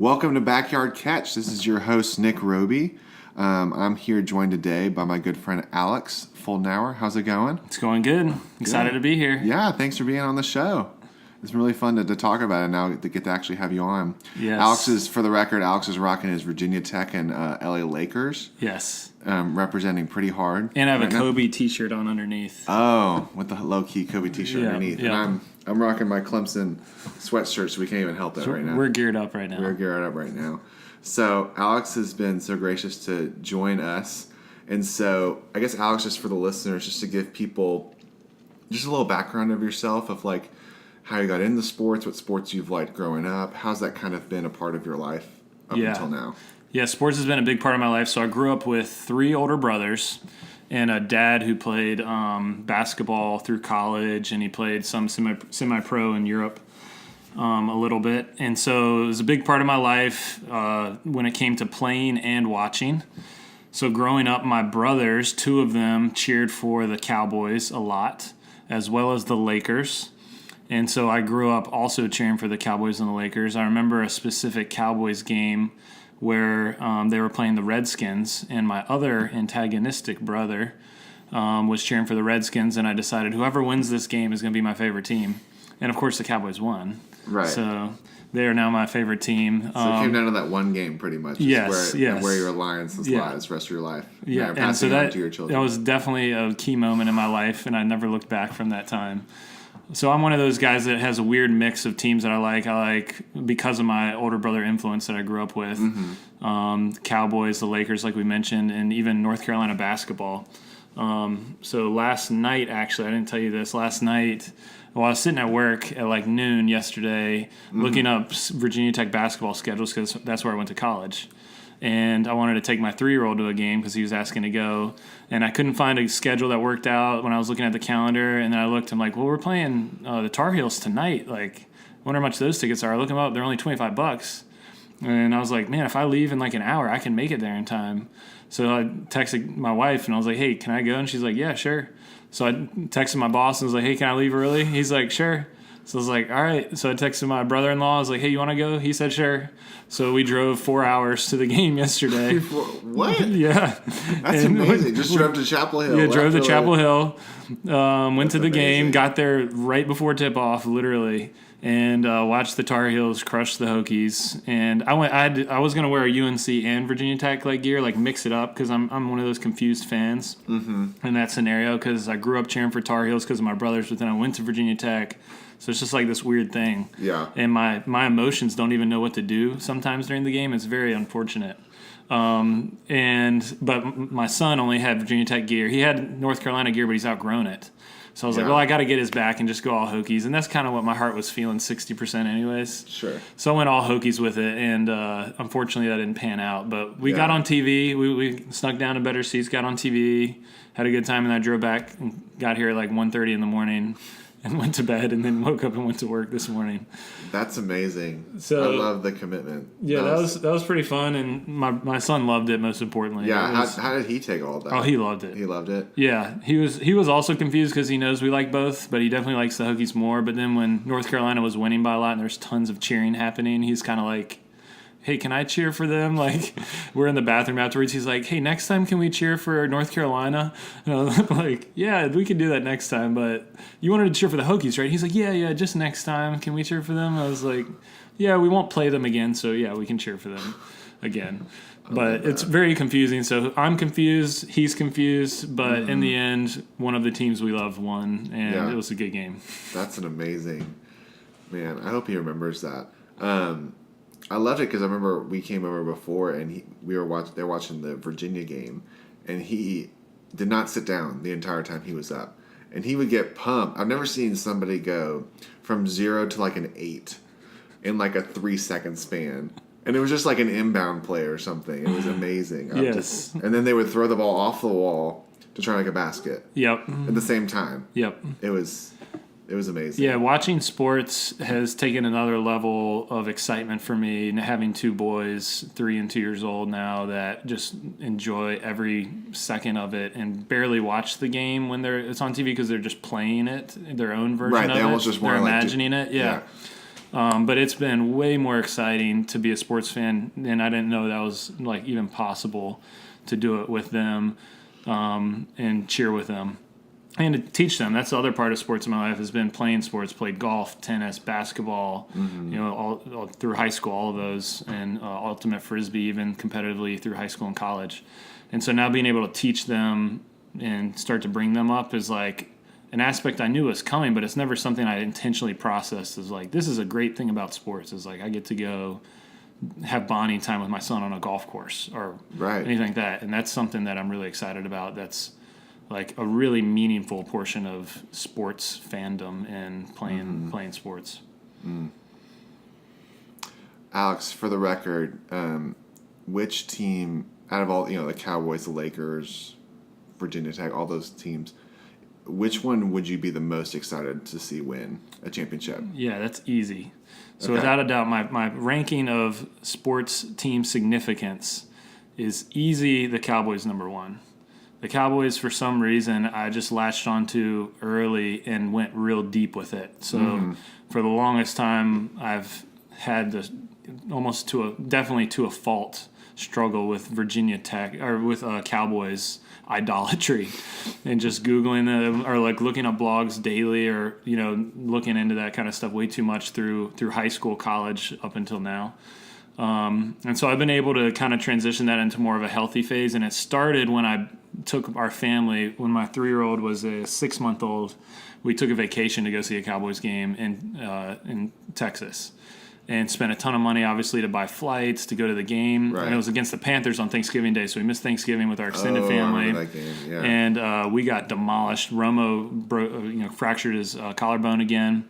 Welcome to Backyard Catch. This is your host, Nick Roby. I'm here joined today by my good friend, Alex Fuldnauer. How's it going? It's going good. Excited to be here. Yeah, thanks for being on the show. It's been really fun to talk about it now to get to actually have you on. Yes. For the record, Alex is rocking his Virginia Tech and LA Lakers. Yes. Representing pretty hard. And I have a Kobe t-shirt on underneath. Oh, with the low-key Kobe t-shirt underneath. Yeah. And I'm rocking my Clemson sweatshirt, so we can't even help it right now. We're geared up right now. So Alex has been so gracious to join us. And so I guess, Alex, just for the listeners, just to give people just a little background of yourself, of like how you got into sports, what sports you've liked growing up. How's that kind of been a part of your life up until now? Yeah, sports has been a big part of my life. So I grew up with 3 older brothers and a dad who played basketball through college, and he played some semi-pro in Europe a little bit. And so it was a big part of my life when it came to playing and watching. So growing up, my brothers, 2 of them, cheered for the Cowboys a lot, as well as the Lakers. And so I grew up also cheering for the Cowboys and the Lakers. I remember a specific Cowboys game where they were playing the Redskins, and my other antagonistic brother was cheering for the Redskins, and I decided whoever wins this game is going to be my favorite team. And, of course, the Cowboys won. Right. So they are now my favorite team. So it came down to that one game pretty much. Yes. Where your alliances lies the rest of your life. Yeah, and so that was definitely a key moment in my life, and I never looked back from that time. So I'm one of those guys that has a weird mix of teams that I like. I like because of my older brother influence that I grew up with. Mm-hmm. Cowboys, the Lakers, like we mentioned, and even North Carolina basketball. So last night, actually, I didn't tell you this. Last night, I was sitting at work at like noon yesterday, looking up Virginia Tech basketball schedules because that's where I went to college. And I wanted to take my 3-year-old to a game because he was asking to go. And I couldn't find a schedule that worked out when I was looking at the calendar. And then I looked, I'm like, well, we're playing the Tar Heels tonight. Like, I wonder how much those tickets are. I look them up. They're only $25. And I was like, man, if I leave in like an hour, I can make it there in time. So I texted my wife, and I was like, hey, can I go? And she's like, yeah, sure. So I texted my boss and was like, hey, can I leave early? He's like, sure. So I was like, all right. So I texted my brother-in-law. I was like, hey, you want to go? He said, sure. So we drove 4 hours to the game yesterday. What? Yeah. That's amazing. Just drove to Chapel Hill. Yeah, drove to Chapel Hill. Went to the game. Got there right before tip-off, literally, and watched the Tar Heels crush the Hokies. And I was going to wear a UNC and Virginia Tech gear, like mix it up, because I'm one of those confused fans in that scenario, because I grew up cheering for Tar Heels because of my brothers, but then I went to Virginia Tech. So it's just like this weird thing. Yeah. And my emotions don't even know what to do sometimes during the game. It's very unfortunate. But my son only had Virginia Tech gear. He had North Carolina gear, but he's outgrown it. So I was like, well, I got to get his back and just go all Hokies. And that's kind of what my heart was feeling 60% anyways. Sure. So I went all Hokies with it, and unfortunately that didn't pan out. But we got on TV. We snuck down to better seats, got on TV, had a good time, and I drove back and got here at like 1:30 in the morning. And went to bed, and then woke up and went to work this morning. That's amazing. So, I love the commitment. Yeah, that was pretty fun, and my son loved it. Most importantly, yeah. How did he take all that? Oh, he loved it. He loved it. Yeah, he was also confused because he knows we like both, but he definitely likes the Hokies more. But then when North Carolina was winning by a lot, and there's tons of cheering happening, he's kind of like, hey, can I cheer for them? Like, we're in the bathroom afterwards. He's like, hey, next time can we cheer for North Carolina? And I was like, yeah, we can do that next time. But you wanted to cheer for the Hokies, right? He's like, yeah, just next time. Can we cheer for them? I was like, yeah, we won't play them again. So, yeah, we can cheer for them again. But it's very confusing. So I'm confused. He's confused. But in the end, one of the teams we love won. And it was a good game. That's an amazing, man. I hope he remembers that. I loved it because I remember we came over before, and they were watching the Virginia game, and he did not sit down the entire time he was up, and he would get pumped. I've never seen somebody go from 0 to like an 8 in like a 3-second span, and it was just like an inbound play or something. It was amazing. Yes. And then they would throw the ball off the wall to try to make a basket. Yep. At the same time. Yep. It was amazing. Yeah, watching sports has taken another level of excitement for me. And having 2 boys, 3 and 2 years old now, that just enjoy every second of it and barely watch the game when it's on TV because they're just playing it, their own version of it. They almost just want they're to imagining it. Yeah. But it's been way more exciting to be a sports fan, and I didn't know that was like even possible to do it with them and cheer with them and to teach them. That's the other part of sports in my life has been playing sports, played golf, tennis, basketball, all through high school, all of those, and ultimate frisbee even competitively through high school and college. And so now being able to teach them and start to bring them up is like an aspect I knew was coming, but it's never something I intentionally processed as like, this is a great thing about sports is like I get to go have bonding time with my son on a golf course or anything like that. And that's something that I'm really excited about. That's like a really meaningful portion of sports fandom and playing sports. Alex, for the record, which team out of all, the Cowboys, the Lakers, Virginia Tech, all those teams, which one would you be the most excited to see win a championship? Yeah, that's easy. So without a doubt, my ranking of sports team significance is easy the Cowboys number one. The Cowboys, for some reason, I just latched onto early and went real deep with it. So for the longest time, I've had this definitely to a fault struggle with Virginia Tech or with Cowboys idolatry and just Googling them or like looking up blogs daily or, looking into that kind of stuff way too much through high school, college up until now. And so I've been able to kind of transition that into more of a healthy phase. And it started when I took our family, when my 3-year-old was a 6-month-old, we took a vacation to go see a Cowboys game in Texas. And spent a ton of money, obviously, to buy flights, to go to the game. Right. And it was against the Panthers on Thanksgiving Day, so we missed Thanksgiving with our extended family. I remember that game, yeah. And we got demolished. Romo fractured his collarbone again.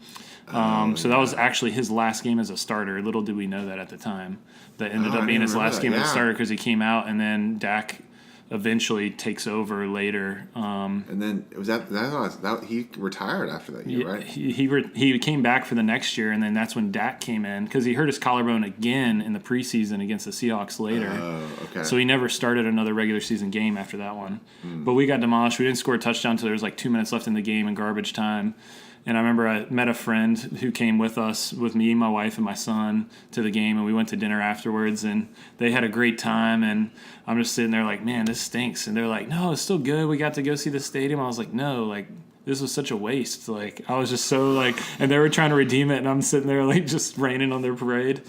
So that was actually his last game as a starter. Little did we know that at the time. That ended up being his last game as a starter because he came out, and then Dak eventually takes over later. And then was that he retired after that year, right? He came back for the next year, and then that's when Dak came in because he hurt his collarbone again in the preseason against the Seahawks later. Oh, okay. So he never started another regular season game after that one. But we got demolished. We didn't score a touchdown until there was like 2 minutes left in the game in garbage time. And I remember I met a friend who came with us, with me, my wife, and my son to the game, and we went to dinner afterwards, and they had a great time, and I'm just sitting there like, man, this stinks. And they're like, no, it's still good. We got to go see the stadium. I was like, no, like, this was such a waste. Like, I was just so like, and they were trying to redeem it, and I'm sitting there like just raining on their parade.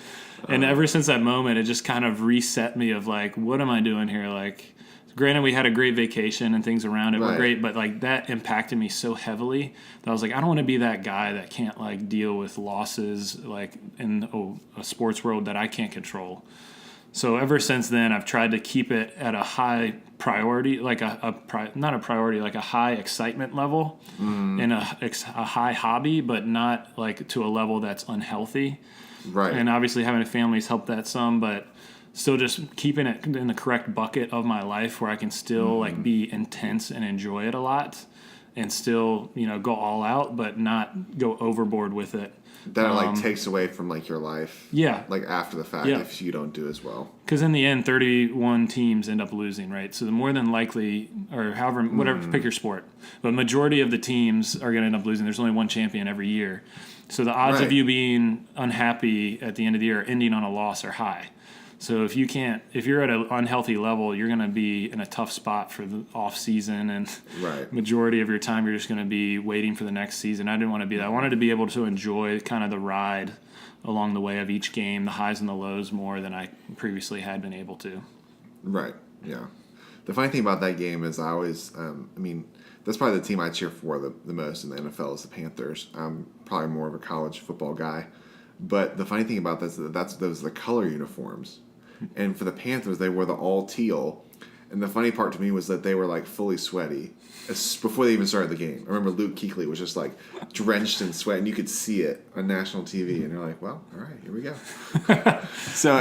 And ever since that moment, it just kind of reset me of like, what am I doing here? Like, granted, we had a great vacation and things around it were great, but like that impacted me so heavily that I was like, I don't want to be that guy that can't like deal with losses like in a sports world that I can't control. So ever since then, I've tried to keep it at a high priority, like not a priority, like a high excitement level and a high hobby, but not like to a level that's unhealthy. Right. And obviously having a family has helped that some, but still just keeping it in the correct bucket of my life where I can still like be intense and enjoy it a lot and still, go all out, but not go overboard with it. That like takes away from like your life. Yeah. Like after the fact if you don't do as well. Because in the end, 31 teams end up losing, right? So the more than likely, or however, whatever, pick your sport. But majority of the teams are going to end up losing. There's only one champion every year. So the odds of you being unhappy at the end of the year, ending on a loss are high. So if you're at an unhealthy level, you're going to be in a tough spot for the off season, and majority of your time you're just going to be waiting for the next season. I didn't want to be that. I wanted to be able to enjoy kind of the ride along the way of each game, the highs and the lows more than I previously had been able to. Right. Yeah. The funny thing about that game is I always, that's probably the team I cheer for the most in the NFL is the Panthers. I'm probably more of a college football guy. But the funny thing about this is those are the color uniforms. And for the Panthers, they wore the all teal. And the funny part to me was that they were like fully sweaty before they even started the game. I remember Luke Kuechly was just like drenched in sweat, and you could see it on national TV. And you're like, well, all right, here we go. So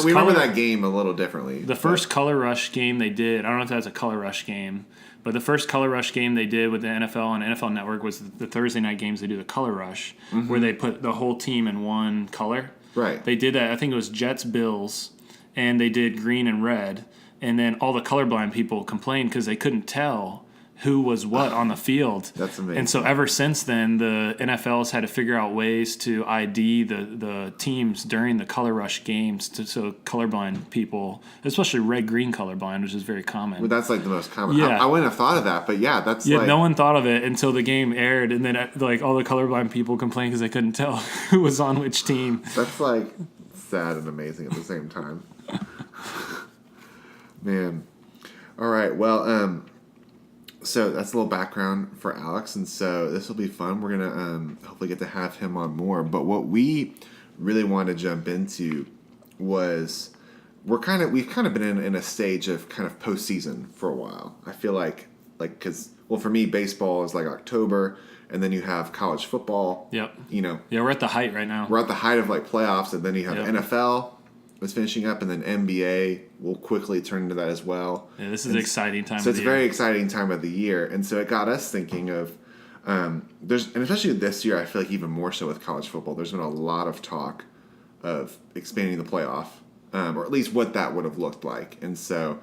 we remember that game a little differently. The first Color Rush game they did, I don't know if that's a Color Rush game, but the first Color Rush game they did with the NFL on NFL Network was the Thursday night games they do the Color Rush, where they put the whole team in one color. Right. They did that, I think it was Jets, Bills, and they did green and red. And then all the colorblind people complained because they couldn't tell who was what on the field. That's amazing. And so ever since then, the NFL has had to figure out ways to ID the teams during the color rush games so colorblind people, especially red-green colorblind, which is very common. Well, that's like the most common. Yeah. I wouldn't have thought of that, but yeah, that's yeah, no one thought of it until the game aired, and then like all the colorblind people complained because they couldn't tell who was on which team. That's like sad and amazing at the same time. Man. All right. Well, so that's a little background for Alex, and so this will be fun. We're gonna hopefully get to have him on more. But what we really wanted to jump into was we've kind of been in a stage of kind of postseason for a while. I feel like because for me baseball is like October, and then you have college football. Yep. Yeah, we're at the height right now. We're at the height of like playoffs, and then you have Yep. NFL is finishing up, and then NBA will quickly turn into that as well. Yeah, this is an exciting time. So it's a very exciting time of the year, and so it got us thinking of and especially this year, I feel like even more so with college football. There's been a lot of talk of expanding the playoff, or at least what that would have looked like, and so.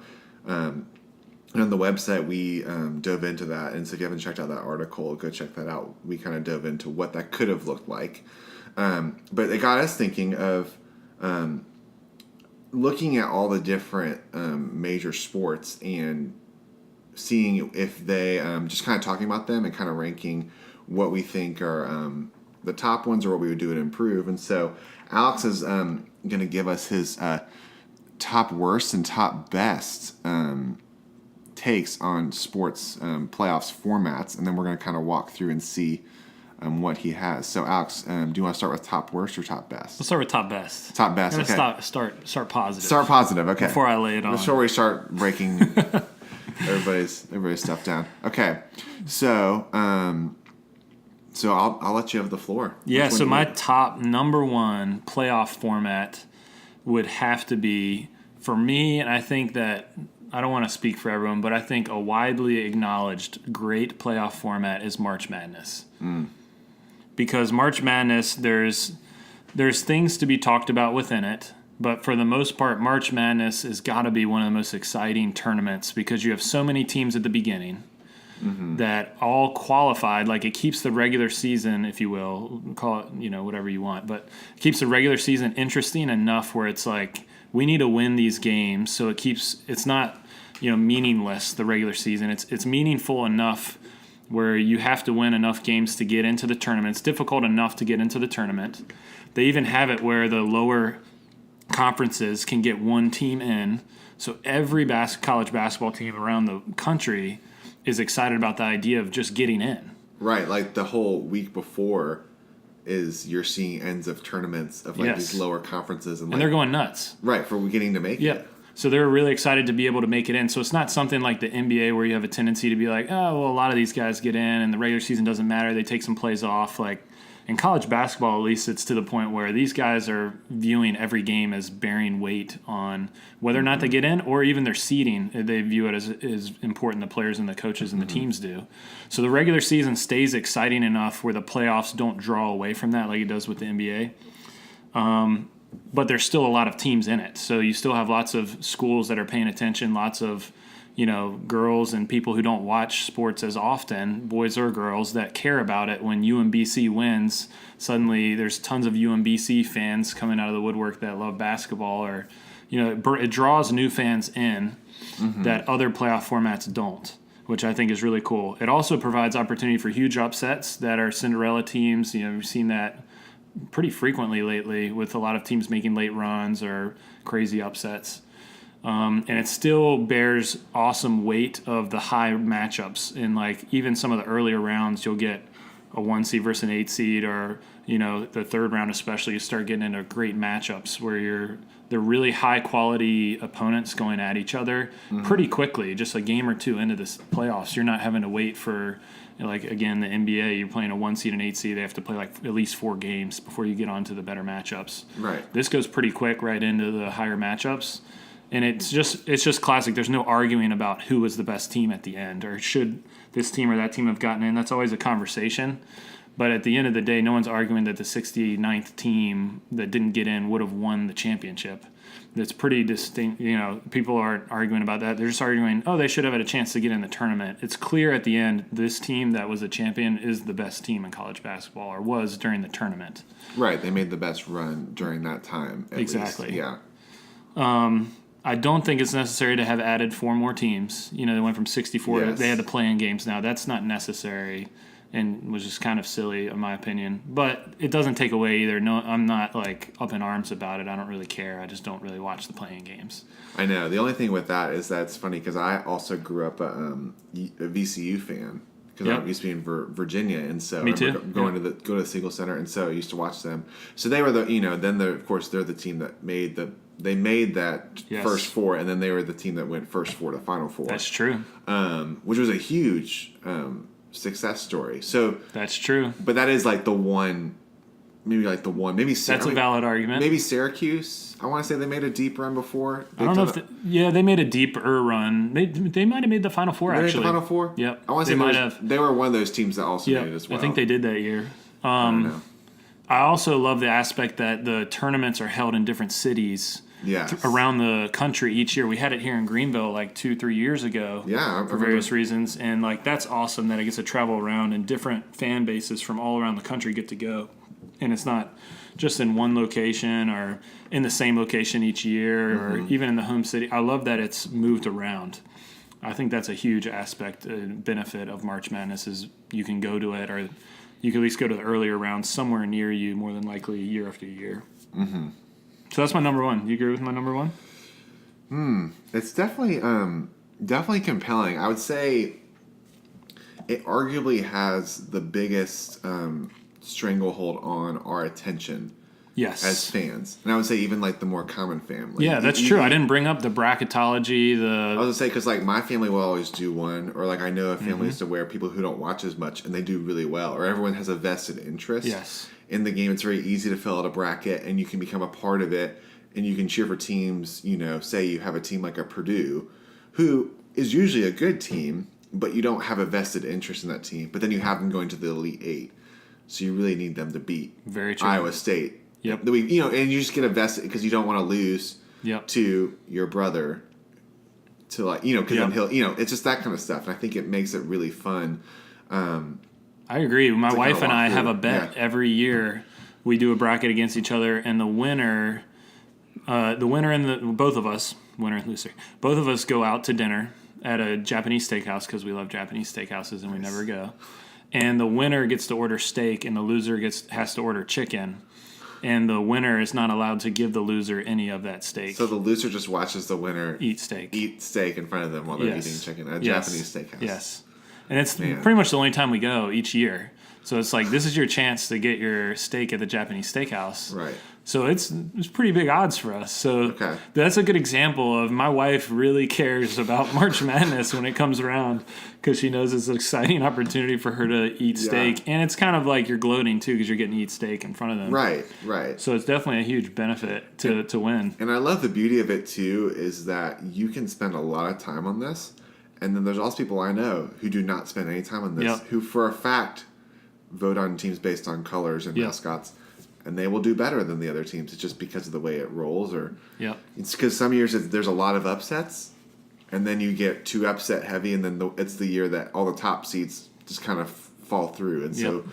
And on the website, we dove into that, and so if you haven't checked out that article, go check that out. We kind of dove into what that could have looked like, but it got us thinking of looking at all the different major sports and seeing if they just kind of talking about them and kind of ranking what we think are the top ones or what we would do to improve. And so Alex is going to give us his top worst and top best takes on sports playoffs formats, and then we're going to kind of walk through and see what he has. So, Alex, do you want to start with top worst or top best? Let's start with top best. Top best, okay. Start positive. Start positive, okay. Before I lay it on. Before we start breaking everybody's stuff down. Okay, so I'll let you have the floor. Yeah, so my top number one playoff format would have to be, for me, and I think that, I don't want to speak for everyone, but I think a widely acknowledged great playoff format is March Madness. Because March Madness, there's things to be talked about within it, but for the most part, March Madness has got to be one of the most exciting tournaments because you have so many teams at the beginning that all qualified. Like, it keeps the regular season, if you will, call it, whatever you want, but it keeps the regular season interesting enough where it's like, we need to win these games, so it's not, meaningless, the regular season. It's meaningful enough where you have to win enough games to get into the tournament. It's difficult enough to get into the tournament. They even have it where the lower conferences can get one team in. So every college basketball team around the country is excited about the idea of just getting in. Right, like the whole week before you're seeing ends of tournaments of these lower conferences. And they're going nuts. Right, for getting to make it. So they're really excited to be able to make it in. So it's not something like the NBA where you have a tendency to be like, oh, well, a lot of these guys get in and the regular season doesn't matter. They take some plays off. Like in college basketball, at least, it's to the point where these guys are viewing every game as bearing weight on whether or not they get in or even their seeding. They view it as important, the players and the coaches and the teams do. So the regular season stays exciting enough where the playoffs don't draw away from that like it does with the NBA. But there's still a lot of teams in it. So you still have lots of schools that are paying attention, lots of, girls and people who don't watch sports as often, boys or girls, that care about it. When UMBC wins, suddenly there's tons of UMBC fans coming out of the woodwork that love basketball, or, it draws new fans in that other playoff formats don't, which I think is really cool. It also provides opportunity for huge upsets that are Cinderella teams. We've seen that pretty frequently lately with a lot of teams making late runs or crazy upsets. And it still bears awesome weight of the high matchups. In even some of the earlier rounds, you'll get a 1 seed versus an 8 seed, or the third round especially, you start getting into great matchups where they're really high quality opponents going at each other pretty quickly, just a game or two into the playoffs. You're not having to wait for, again, the NBA, you're playing a 1 seed and 8 seed. They have to play at least 4 games before you get on to the better matchups. Right. This goes pretty quick right into the higher matchups. And it's just classic. There's no arguing about who was the best team at the end, or should this team or that team have gotten in. That's always a conversation. But at the end of the day, no one's arguing that the 69th team that didn't get in would have won the championship. That's pretty distinct. People aren't arguing about that. They're just arguing, they should have had a chance to get in the tournament. It's clear at the end, this team that was a champion is the best team in college basketball, or was during the tournament. Right. They made the best run during that time. Exactly. Least. Yeah. I don't think it's necessary to have added 4 more teams. They went from 64 to they had the play-in games now. That's not necessary and was just kind of silly in my opinion. But it doesn't take away either. No, I'm not up in arms about it. I don't really care. I just don't really watch the play-in games. I know. The only thing with that is that it's funny because I also grew up a VCU fan. Because I used to be in Virginia, and so Me too. Going to the Siegel Center, and so I used to watch them. So they were of course they're the team that made that first 4, and then they were the team that went first 4 to Final 4. That's true. Which was a huge success story. So that's true. But that is maybe that's a valid argument. Maybe Syracuse. I want to say they made a deep run before. I don't know if they made a deeper run. They might have made the Final Four. Actually, made the Final Four. Yep, I want to say they were one of those teams that also made it as well. I think they did that year. I don't know. I also love the aspect that the tournaments are held in different cities. Around the country each year. We had it here in Greenville 2-3 years ago. For various reasons, and that's awesome that it gets to travel around, and different fan bases from all around the country get to go, and it's not just in one location or in the same location each year or even in the home city. I love that it's moved around. I think that's a huge aspect and benefit of March Madness is you can go to it, or you can at least go to the earlier rounds somewhere near you, more than likely year after year. Mm-hmm. So that's my number one. You agree with my number one? It's definitely compelling. I would say it arguably has the biggest stranglehold on our attention. Yes. As fans. And I would say even the more common family. Yeah, that's true. I didn't bring up the bracketology. I was going to say, because my family will always do one, or I know of families to where people who don't watch as much and they do really well, or everyone has a vested interest in the game. It's very easy to fill out a bracket and you can become a part of it and you can cheer for teams, say you have a team like a Purdue, who is usually a good team, but you don't have a vested interest in that team, but then you have them going to the Elite Eight. So you really need them to beat Iowa State. Yep. And you just get a vested because you don't want to lose to your brother. Then he'll, it's just that kind of stuff. And I think it makes it really fun. I agree. My wife and I have a bet every year. We do a bracket against each other, and the winner and both of us, winner and loser, both of us go out to dinner at a Japanese steakhouse because we love Japanese steakhouses and we never go. And the winner gets to order steak, and the loser has to order chicken. And the winner is not allowed to give the loser any of that steak. So the loser just watches the winner eat steak in front of them while they're eating chicken at a Japanese steakhouse. Yes. And it's pretty much the only time we go each year. So it's this is your chance to get your steak at the Japanese steakhouse. Right. So it's pretty big odds for us. So that's a good example of my wife really cares about March Madness when it comes around because she knows it's an exciting opportunity for her to eat steak. And it's kind of you're gloating too because you're getting to eat steak in front of them. Right. So it's definitely a huge benefit to win. And I love the beauty of it too is that you can spend a lot of time on this. And then there's also people I know who do not spend any time on this, who for a fact vote on teams based on colors and mascots. And they will do better than the other teams. It's just because of the way it rolls, or it's because some years there's a lot of upsets, and then you get too upset heavy, and then it's the year that all the top seeds just kind of fall through, and so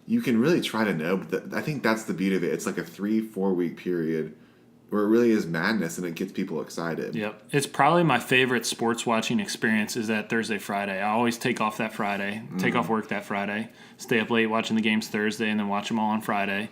you can really try to know. But I think that's the beauty of it. It's like a 3-4 week period where it really is madness, and it gets people excited. Yep, it's probably my favorite sports watching experience is that Thursday, Friday. I always take off that Friday, take off work that Friday, stay up late watching the games Thursday, and then watch them all on Friday.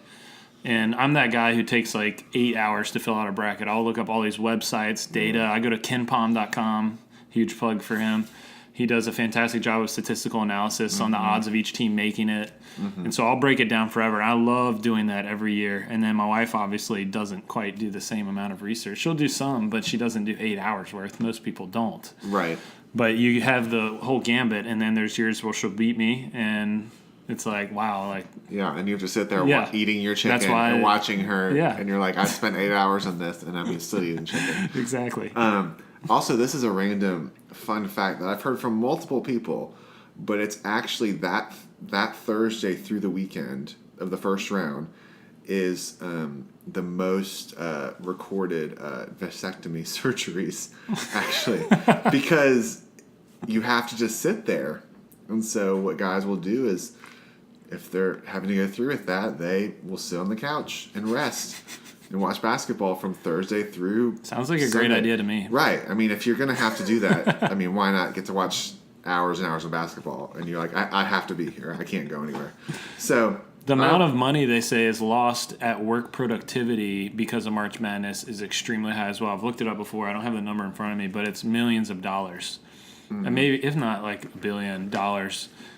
And I'm that guy who takes 8 hours to fill out a bracket. I'll look up all these websites, data. I go to kenpom.com, huge plug for him. He does a fantastic job of statistical analysis on the odds of each team making it. And so I'll break it down forever. I love doing that every year. And then my wife obviously doesn't quite do the same amount of research. She'll do some, but she doesn't do 8 hours worth. Most people don't. Right. But you have the whole gambit, and then there's years where she'll beat me, and it's wow. And you have to sit there eating your chicken and watching her, and you're I spent 8 hours on this, and I'm still eating chicken. Exactly. Also, this is a random fun fact that I've heard from multiple people, but it's actually that Thursday through the weekend of the first round is the most recorded vasectomy surgeries, actually, because you have to just sit there. And so what guys will do is, if they're having to go through with that, they will sit on the couch and rest and watch basketball from Thursday through Sounds like a Sunday. great idea to me. Right. I mean, if you're going to have to do that, I mean, why not get to watch hours and hours of basketball? And you're like, I have to be here. I can't go anywhere. So the amount of money they say is lost at work productivity because of March Madness is extremely high as well. I've looked it up before. I don't have the number in front of me, but it's millions of dollars. And maybe, if not like $1 billion,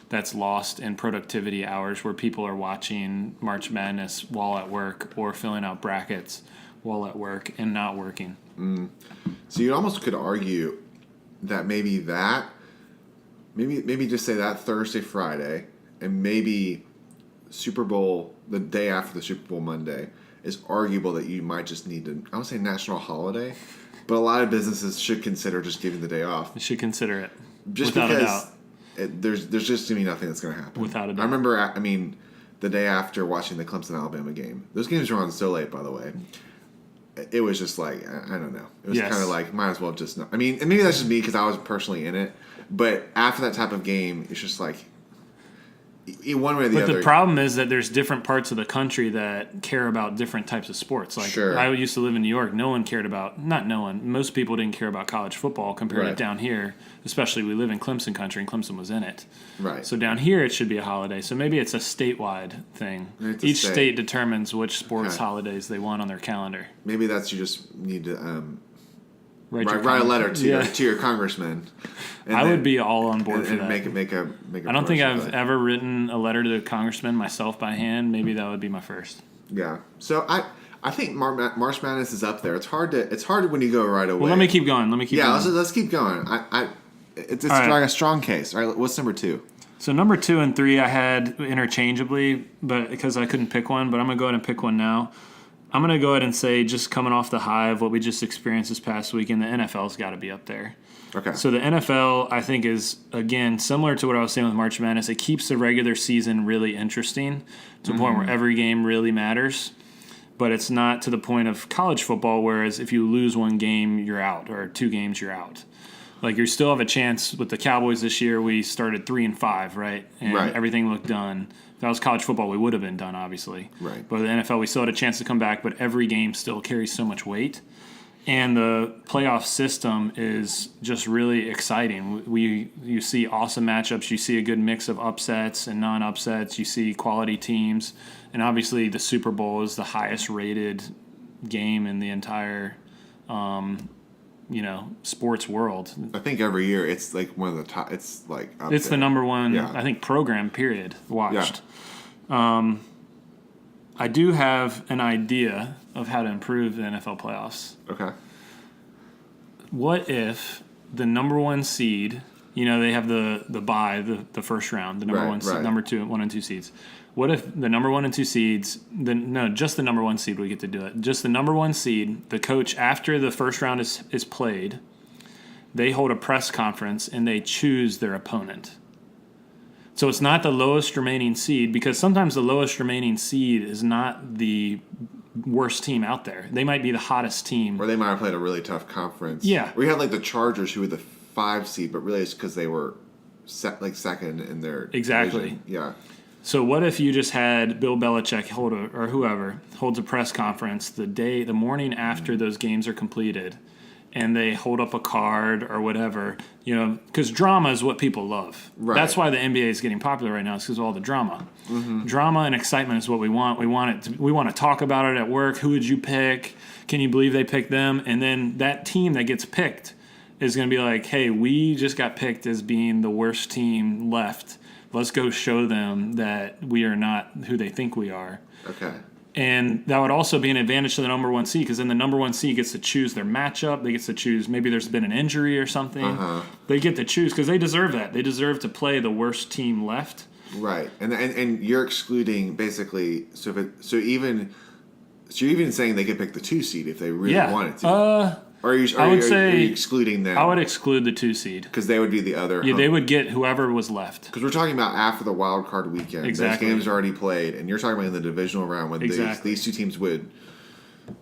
that's lost in productivity hours where people are watching March Madness while at work or filling out brackets while at work and not working. So you almost could argue that maybe just say that Thursday, Friday, and maybe Super Bowl, the day after the Super Bowl Monday, is arguable that you might just need to, I don't say national holiday, but a lot of businesses should consider just giving the day off. They should consider it. Just without because a doubt. There's just going to be nothing that's going to happen. Without a doubt. I remember, the day after watching the Clemson-Alabama game. Those games were on so late, by the way. It was just like, I don't know. It was kind of like, might as well just not. I mean, and maybe that's just me because I was personally in it. But after that type of game, it's just like, one way or the other. But the problem is that there's different parts of the country that care about different types of sports. Like, sure. I used to live in New York. Most people didn't care about college football compared to down here. Especially we live in Clemson country, and Clemson was in it. Right. So down here, it should be a holiday. So maybe it's a statewide thing. Each state determines which sports holidays they want on their calendar. Maybe that's you just need to write a letter to your congressman. I would be all on board for that. Make a I don't think I've ever written a letter to the congressman myself by hand. Maybe that would be my first. Yeah. So I think March Madness is up there. It's hard when you go right away. Well, let me keep going. Yeah, let's keep going. It's like a strong case. All right, what's number 2? So number 2 and 3 I had interchangeably, but because I couldn't pick one, but I'm gonna go ahead and pick one now. I'm gonna go ahead and say, just coming off the high of what we just experienced this past weekend, the NFL's got to be up there. Okay. So the NFL, I think, is, again, similar to what I was saying with March Madness. It keeps the regular season really interesting to a point where every game really matters. But it's not to the point of college football, whereas if you lose one game, you're out, or 2 games, you're out. Like, you still have a chance. With the Cowboys this year, we started 3-5, right? And everything looked done. If that was college football, we would have been done, obviously. Right. But with the NFL, we still had a chance to come back, but every game still carries so much weight. And the playoff system is just really exciting. You see awesome matchups. You see a good mix of upsets and non-upsets. You see quality teams. And obviously the Super Bowl is the highest rated game in the entire sports world. I think every year it's like one of the top. It's like it's the number one, I think, program period watched. Yeah. I do have an idea of how to improve the NFL playoffs. Okay. What if the number 1 seed, they have the bye, the first round, the number 1 seed, number 2, 1 and 2 seeds. What if the number 1 and 2 seeds, just the number 1 seed we get to do it. Just the number 1 seed, the coach, after the first round is played, they hold a press conference and they choose their opponent. So it's not the lowest remaining seed, because sometimes the lowest remaining seed is not the worst team out there. They might be the hottest team. Or they might have played a really tough conference. Yeah. We had like the Chargers, who were the 5 seed, but really it's because they were second in their division. Yeah. So what if you just had Bill Belichick or whoever holds a press conference the morning after those games are completed, and they hold up a card or whatever, because drama is what people love. Right. That's why the NBA is getting popular right now, is because of all the drama. Mm-hmm. Drama and excitement is what we want. We want to talk about it at work. Who would you pick? Can you believe they picked them? And then that team that gets picked is going to be like, hey, we just got picked as being the worst team left. Let's go show them that we are not who they think we are. Okay. And that would also be an advantage to the number 1 seed, because then the number 1 seed gets to choose their matchup. They get to choose, maybe there's been an injury or something. Uh-huh. They get to choose because they deserve that. They deserve to play the worst team left. Right. And you're excluding basically, so you're even saying they could pick the 2 seed if they really wanted to. Or are you excluding them? I would exclude the 2 seed. Because they would be the other. Yeah, they would get whoever was left. Because we're talking about after the wild card weekend. Exactly. Those games are already played, and you're talking about in the divisional round when these 2 teams would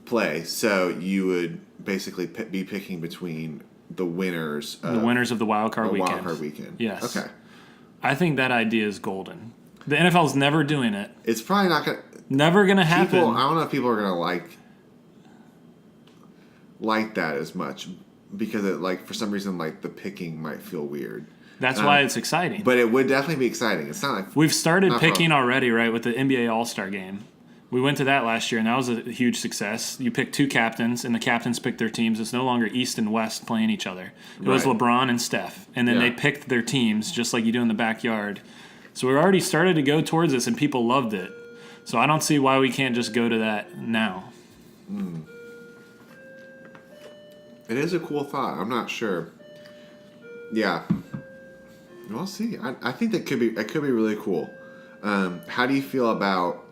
play. So you would basically be picking between the winners of the wild card weekend. Yes. Okay. I think that idea is golden. The NFL's never doing it. It's probably not going to... Never going to happen. I don't know if people are going to like that as much because it for some reason the picking might feel weird. That's why it's exciting. But it would definitely be exciting. It's not like we've started picking already, right, with the NBA All-Star game. We went to that last year, and that was a huge success. You pick 2 captains, and the captains pick their teams. It's no longer East and West playing each other. It was LeBron and Steph, and then they picked their teams just like you do in the backyard. So we already started to go towards this, and people loved it. So I don't see why we can't just go to that now. It is a cool thought. I'm not sure. Yeah. We'll see. I think it could be really cool. How do you feel about...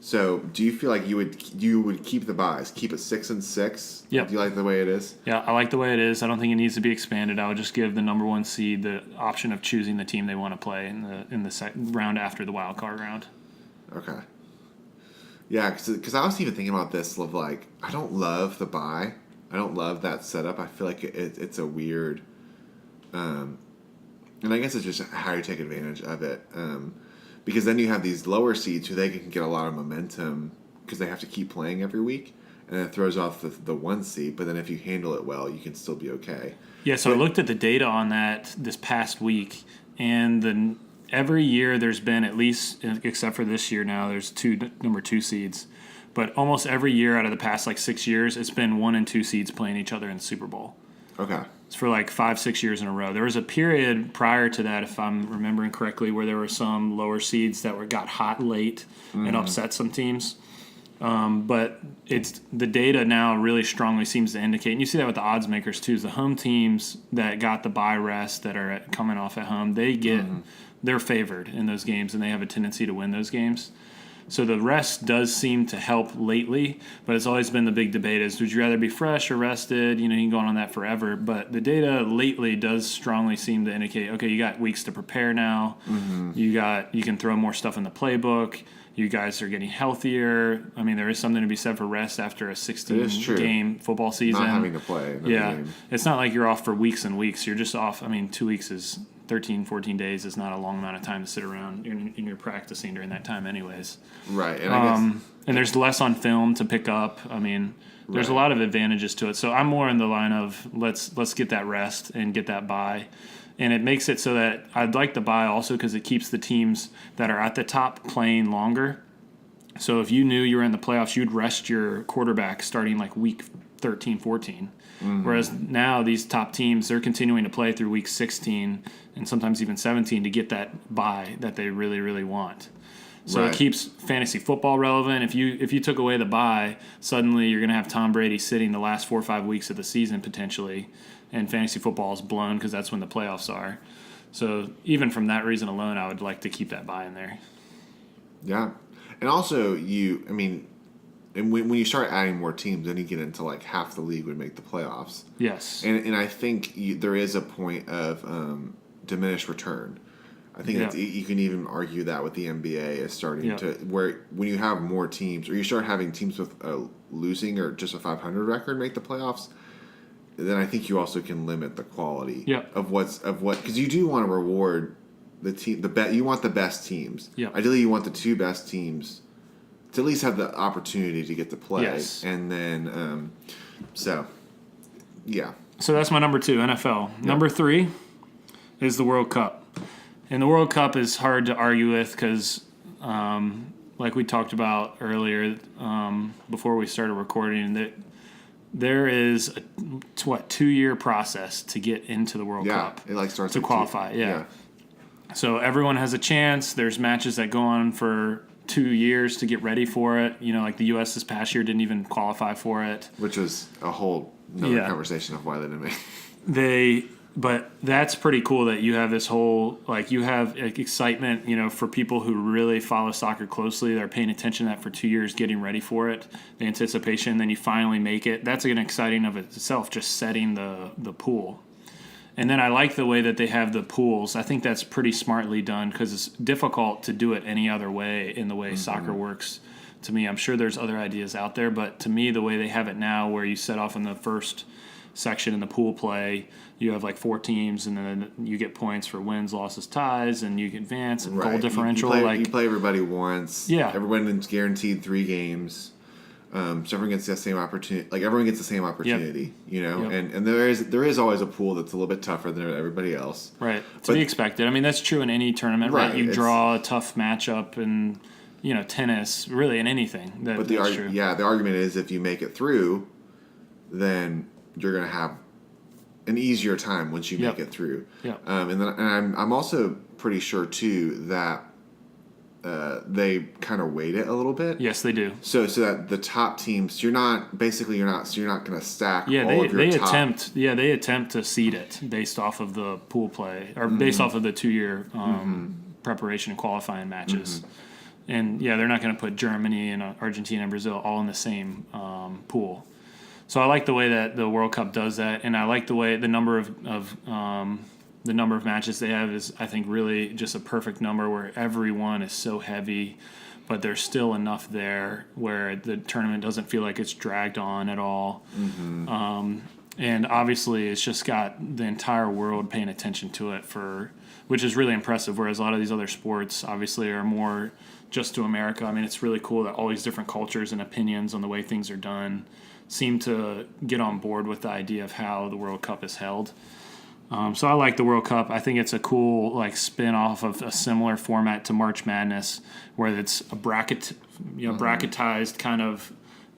So, do you feel like you would keep the buys? Keep it 6 and 6? Yep. Do you like the way it is? Yeah, I like the way it is. I don't think it needs to be expanded. I would just give the number 1 seed the option of choosing the team they want to play in the second round after the wild card round. Okay. Yeah, because I was even thinking about this of I don't love the buy. I don't love that setup. I feel like it's a weird, and I guess it's just how you take advantage of it. Because then you have these lower seeds who they can get a lot of momentum because they have to keep playing every week, and it throws off the 1 seed. But then if you handle it well, you can still be okay. Yeah, so I looked at the data on that this past week, and every year there's been at least, except for this year now, there's 2 number 2 seeds. But almost every year out of the past 6 years, it's been 1 and 2 seeds playing each other in the Super Bowl. Okay. It's for 5-6 years in a row. There was a period prior to that, if I'm remembering correctly, where there were some lower seeds that got hot late and upset some teams. But the data now really strongly seems to indicate, and you see that with the odds makers too, is the home teams that got the bye rest that are coming off at home, they're favored in those games, and they have a tendency to win those games. So the rest does seem to help lately, but it's always been the big debate is, would you rather be fresh or rested? You can go on that forever. But the data lately does strongly seem to indicate, okay, you got weeks to prepare now. Mm-hmm. You can throw more stuff in the playbook. You guys are getting healthier. I mean, there is something to be said for rest after a 16-game football season. Not having to play. Game. It's not like you're off for weeks and weeks. You're just off. 2 weeks is 13, 14 days is not a long amount of time to sit around and you're practicing during that time anyways. Right. And I guess... and there's less on film to pick up. There's a lot of advantages to it. So I'm more in the line of let's get that rest and get that bye. And it makes it so that I'd like the bye also because it keeps the teams that are at the top playing longer. So if you knew you were in the playoffs, you'd rest your quarterback starting week 13, 14. Mm-hmm. Whereas now these top teams, they're continuing to play through week 16 and sometimes even 17 to get that bye that they really, really want. So It keeps fantasy football relevant. If you took away the bye, suddenly you're going to have Tom Brady sitting the last 4 or 5 weeks of the season potentially, and fantasy football is blown because that's when the playoffs are. So even from that reason alone, I would like to keep that bye in there. Yeah. And also, and when you start adding more teams, then you get into half the league would make the playoffs. Yes. And I think there is a point of diminished return. I think you can even argue that with the NBA is starting to where when you have more teams or you start having teams with a losing or just a 500 record make the playoffs, then I think you also can limit the quality of what because you do want to reward the team you want the best teams. Yeah. Ideally, you want the 2 best teams to at least have the opportunity to get to play. Yes. And then So that's my number 2, NFL. Yep. Number 3 is the World Cup. And the World Cup is hard to argue with because, like we talked about earlier before we started recording, that there is a 2-year process to get into the World Cup. It starts to qualify. Yeah. So everyone has a chance. There's matches that go on for 2 years to get ready for it. The U.S. this past year didn't even qualify for it. Which was a whole another conversation of why they didn't make But that's pretty cool that you have this whole, like, you have excitement, for people who really follow soccer closely. They're paying attention to that for 2 years, getting ready for it, the anticipation, then you finally make it. That's an exciting of itself, just setting the pool. And then I like the way that they have the pools. I think that's pretty smartly done because it's difficult to do it any other way in the way soccer works. To me, I'm sure there's other ideas out there, but to me, the way they have it now, where you set off in the first section in the pool play, you have like 4 teams, and then you get points for wins, losses, ties, and you can advance and goal differential. You play everybody once. Yeah, everyone's guaranteed 3 games. So everyone gets the same opportunity. Like everyone gets the same opportunity, And there is always a pool that's a little bit tougher than everybody else. Right, to be expected. I mean, that's true in any tournament, right? You draw a tough matchup in, tennis, really in anything. The argument is if you make it through, then you're going to have an easier time once you make it through. Yeah. And I'm also pretty sure too that they kind of weight it a little bit. Yes, they do. So that the top teams, you're not going to stack all of your they top. They attempt to seed it based off of the pool play or based off of the 2-year preparation and qualifying matches. And they're not going to put Germany and Argentina and Brazil all in the same pool. So I like the way that the World Cup does that, and I like the way the number of matches they have is, I think, really just a perfect number where everyone is so heavy, but there's still enough there where the tournament doesn't feel like it's dragged on at all. And obviously, it's just got the entire world paying attention to it, which is really impressive, whereas a lot of these other sports obviously are more just to America. I mean, it's really cool that all these different cultures and opinions on the way things are done seem to get on board with the idea of how the World Cup is held. So I like the World Cup. I think it's a cool spin-off of a similar format to March Madness, where it's a bracketized kind of,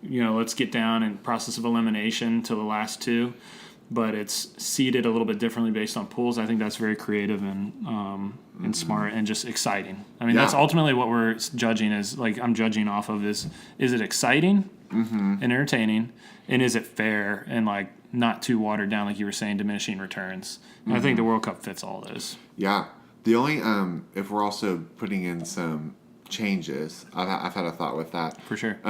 let's get down and process of elimination to the last 2, but it's seeded a little bit differently based on pools. I think that's very creative and smart and just exciting. I mean, that's ultimately what we're judging I'm judging off of is it exciting and entertaining, and is it fair and not too watered down, like you were saying, diminishing returns. And I think the World Cup fits all those. Yeah. The only, if we're also putting in some changes, I've had a thought with that. For sure.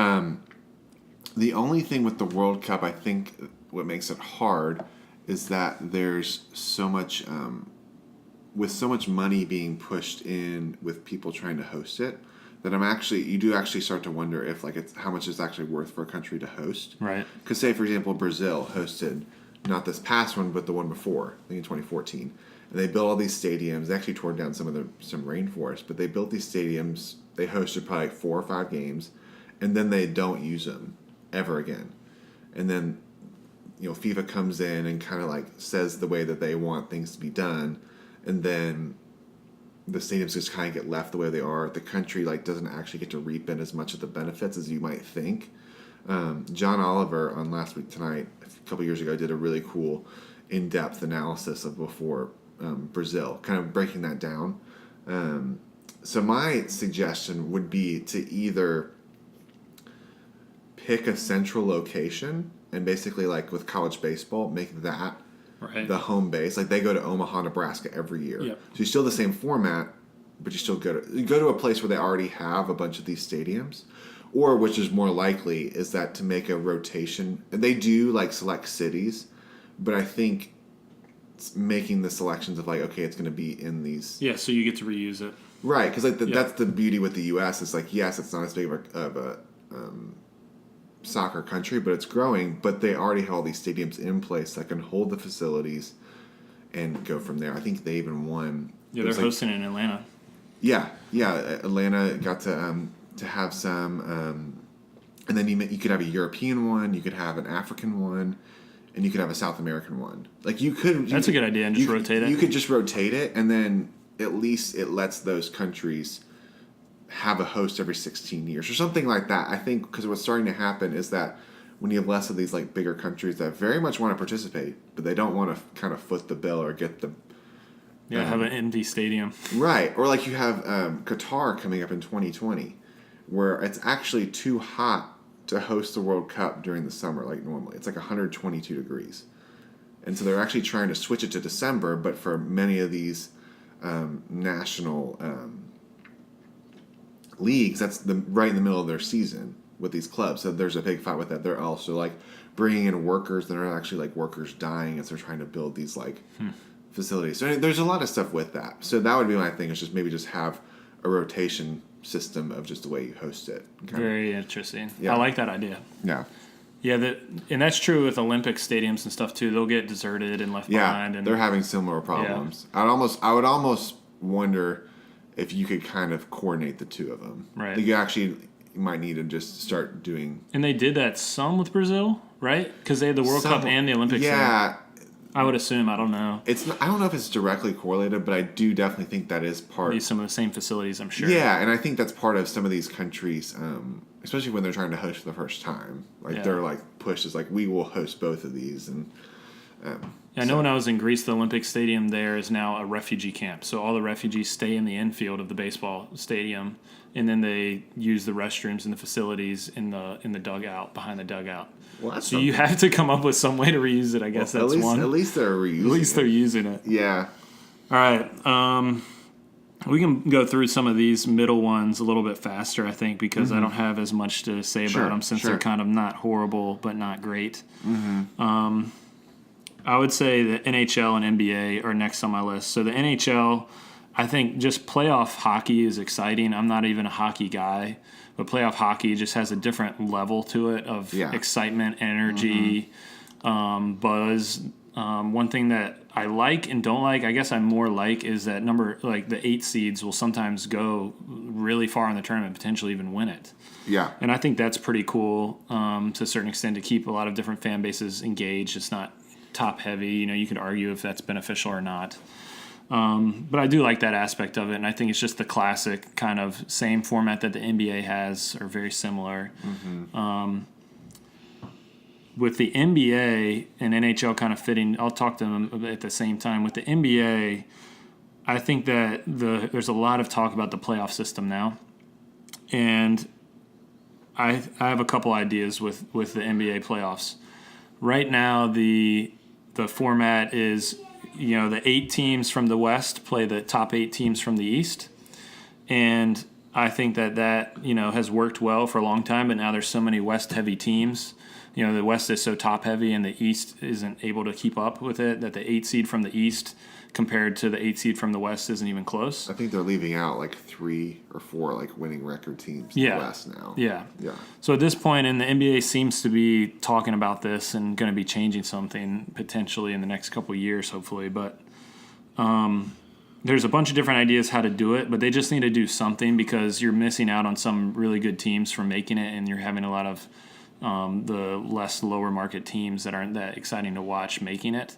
The only thing with the World Cup, I think what makes it hard is that there's so much, with so much money being pushed in with people trying to host it, that you do actually start to wonder if it's how much it's actually worth for a country to host. Right. Because say, for example, Brazil hosted not this past one, but the one before, I think in 2014. And they built all these stadiums. They actually tore down some rainforest, but they built these stadiums. They hosted probably 4 or 5 games, and then they don't use them ever again. And then, FIFA comes in and kind of says the way that they want things to be done, and then the stadiums just kind of get left the way they are. The country doesn't actually get to reap in as much of the benefits as you might think. John Oliver on Last Week Tonight a couple years ago did a really cool in-depth analysis of before Brazil, kind of breaking that down. So my suggestion would be to either pick a central location and basically with college baseball, make that the home base. They go to Omaha, Nebraska every year. Yep. So you still the same format, but you still go to a place where they already have a bunch of these stadiums. Or, which is more likely, is that to make a rotation. They do select cities, but I think making the selections of okay, it's going to be in these. Yeah, so you get to reuse it. Right, because that's the beauty with the U.S. It's yes, it's not as big of a soccer country, but it's growing. But they already have all these stadiums in place that can hold the facilities and go from there. I think they even won. Yeah, they're hosting in Atlanta. Yeah. Atlanta got to have some, and then you could have a European one, you could have an African one, and you could have a South American one. That's a good idea, and just rotate it. You could just rotate it, and then at least it lets those countries have a host every 16 years or something like that. I think because what's starting to happen is that when you have less of these bigger countries that very much want to participate, but they don't want to kind of foot the bill or get the have an empty stadium. Right, or you have Qatar coming up in 2020, where it's actually too hot to host the World Cup during the summer like normally. It's 122 degrees. And so they're actually trying to switch it to December, but for many of these national leagues, that's right in the middle of their season with these clubs. So there's a big fight with that. They're also like bringing in workers that are actually like workers dying as they're trying to build these like facilities. So there's a lot of stuff with that. So that would be my thing, is just maybe just have a rotation system of just the way you host it. Very interesting. Yeah. I like that idea. Yeah. Yeah, and that's true with Olympic stadiums and stuff too. They'll get deserted and left behind. And they're having similar problems. Yeah. I would almost wonder if you could kind of coordinate the two of them. Right. You actually might need to just start doing. And they did that some with Brazil, right? Because they had the World Cup and the Olympics. Yeah. I would assume. I don't know. I don't know if it's directly correlated, but I do definitely think that is part. Some of the same facilities, I'm sure. Yeah, and I think that's part of some of these countries, especially when they're trying to host for the first time. Like they're like pushed as like, we will host both of these, and. I know when I was in Greece, the Olympic Stadium there is now a refugee camp. So all the refugees stay in the infield of the baseball stadium, and then they use the restrooms and the facilities in the dugout, behind the dugout. Well, so you have to come up with some way to reuse it. I guess that's one. At least they're reusing it. At least they're using it. Yeah. All right. We can go through some of these middle ones a little bit faster, I think, because I don't have as much to say about them since they're kind of not horrible but not great. I would say the NHL and NBA are next on my list. So the NHL, I think just playoff hockey is exciting. I'm not even a hockey guy, but playoff hockey just has a different level to it of excitement, energy, buzz. One thing that I like and don't like, I guess I more like, is that the 8 seeds will sometimes go really far in the tournament, potentially even win it. Yeah. And I think that's pretty cool to a certain extent, to keep a lot of different fan bases engaged. It's not top heavy. You could argue if that's beneficial or not. But I do like that aspect of it, and I think it's just the classic kind of same format that the NBA has, or very similar. With the NBA and NHL kind of fitting, I'll talk to them at the same time. With the NBA, I think that there's a lot of talk about the playoff system now, and I have a couple ideas with the NBA playoffs. Right now, the format is, the 8 teams from the West play the top 8 teams from the East. And I think that has worked well for a long time, but now there's so many West-heavy teams. The West is so top-heavy and the East isn't able to keep up with it, that the 8 seed from the East compared to the 8 seed from the West isn't even close. I think they're leaving out like 3 or 4 like winning record teams in the West now. Yeah. So at this point, and the NBA seems to be talking about this and going to be changing something potentially in the next couple of years, hopefully. But there's a bunch of different ideas how to do it, but they just need to do something, because you're missing out on some really good teams from making it, and you're having a lot of the less lower market teams that aren't that exciting to watch making it.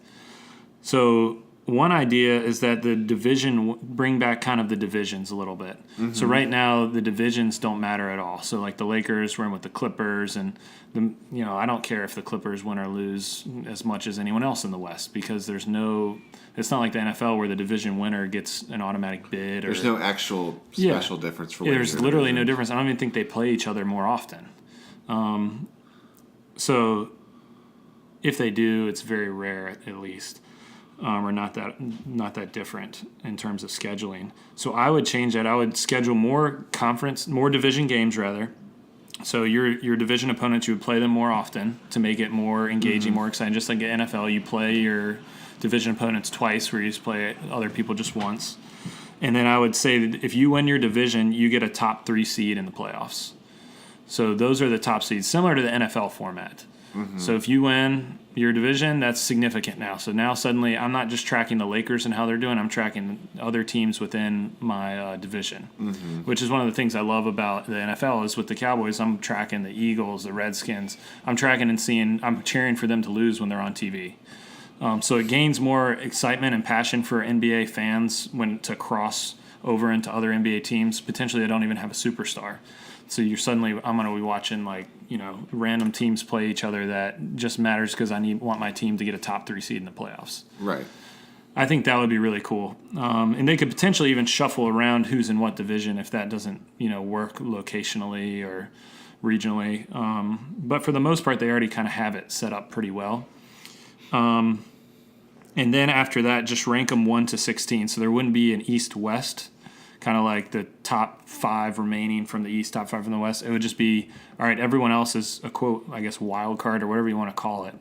So one idea is that the division, bring back kind of the divisions a little bit. So right now the divisions don't matter at all. So like the Lakers were in with the Clippers, and I don't care if the Clippers win or lose as much as anyone else in the West, because it's not like the NFL where the division winner gets an automatic bid. There's no actual special difference for there's literally no difference. I don't even think they play each other more often. So if they do, it's very rare at least. Or not that different in terms of scheduling. So I would change that. I would schedule more division games rather. So your division opponents, you would play them more often to make it more engaging, more exciting. Just like the NFL, you play your division opponents twice, where you just play other people just once. And then I would say that if you win your division, you get a top 3 seed in the playoffs. So those are the top seeds, similar to the NFL format. So if you win your division, that's significant now. So now suddenly I'm not just tracking the Lakers and how they're doing. I'm tracking other teams within my division, which is one of the things I love about the NFL is with the Cowboys, I'm tracking the Eagles, the Redskins. I'm tracking and I'm cheering for them to lose when they're on TV. So it gains more excitement and passion for NBA fans to cross over into other NBA teams. Potentially they don't even have a superstar. So I'm going to be watching random teams play each other that just matters because I want my team to get a top 3 seed in the playoffs. Right. I think that would be really cool. And they could potentially even shuffle around who's in what division if that doesn't work locationally or regionally. But for the most part, they already kind of have it set up pretty well. And then after that, just rank them 1 to 16. So there wouldn't be an East-West, kind of like the top 5 remaining from the East, top 5 from the West. It would just be, all right, everyone else is a quote, I guess, wild card or whatever you want to call it.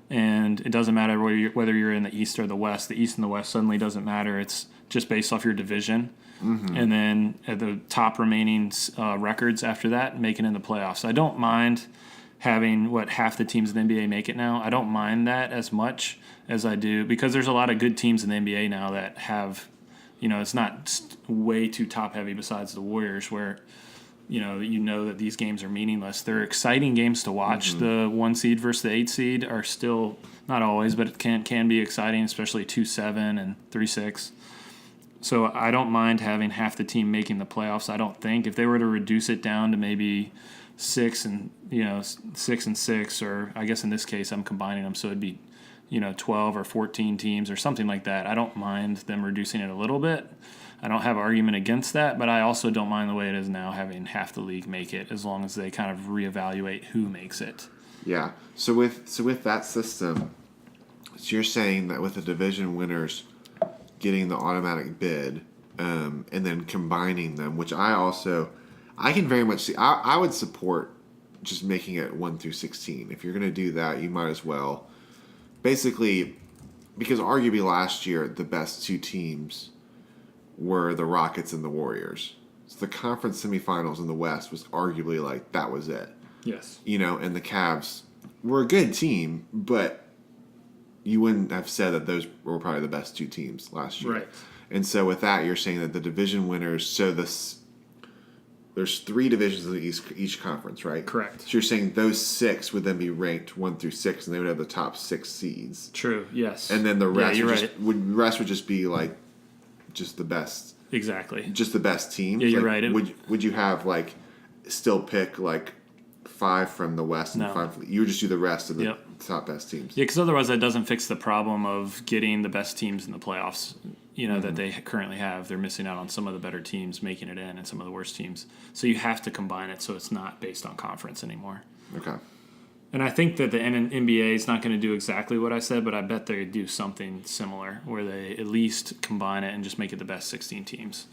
And it doesn't matter whether you're in the East or the West. The East and the West suddenly doesn't matter. It's just based off your division. Mm-hmm. And then at the top remaining records after that, make it in the playoffs. I don't mind having half the teams in the NBA make it now. I don't mind that as much as I do, because there's a lot of good teams in the NBA now that have, it's not way too top heavy besides the Warriors, where you know that these games are meaningless. They're exciting games to watch. Mm-hmm. The 1 seed versus the 8 seed are still, not always, but it can be exciting, especially 2-7 and 3-6. So I don't mind having half the team making the playoffs. I don't think if they were to reduce it down to maybe 6 and 6, or I guess in this case I'm combining them, so it'd be 12 or 14 teams or something like that. I don't mind them reducing it a little bit. I don't have an argument against that, but I also don't mind the way it is now, having half the league make it, as long as they kind of reevaluate who makes it. Yeah. So with that system, so you're saying that with the division winners getting the automatic bid, and then combining them, which I can very much see. I would support just making it 1 through 16. If you're going to do that, you might as well. Basically, because arguably last year the best 2 teams were the Rockets and the Warriors. So the conference semifinals in the West was arguably like that was it. Yes. And the Cavs were a good team, but you wouldn't have said that those were probably the best 2 teams last year. Right. And so with that, you're saying that the division winners, so there's 3 divisions in each conference, right? Correct. So you're saying those 6 would then be ranked 1 through 6, and they would have the top 6 seeds. True. Yes. And then the rest right. would just be like just the best. Exactly. Just the best teams. Yeah, you're right. Would you have still pick 5 from the West and 5? You would just do the rest of the top best teams. Yeah, because otherwise that doesn't fix the problem of getting the best teams in the playoffs. That they currently have. They're missing out on some of the better teams making it in, and some of the worst teams. So you have to combine it so it's not based on conference anymore. Okay. And I think that the NBA is not going to do exactly what I said, but I bet they do something similar where they at least combine it and just make it the best 16 teams.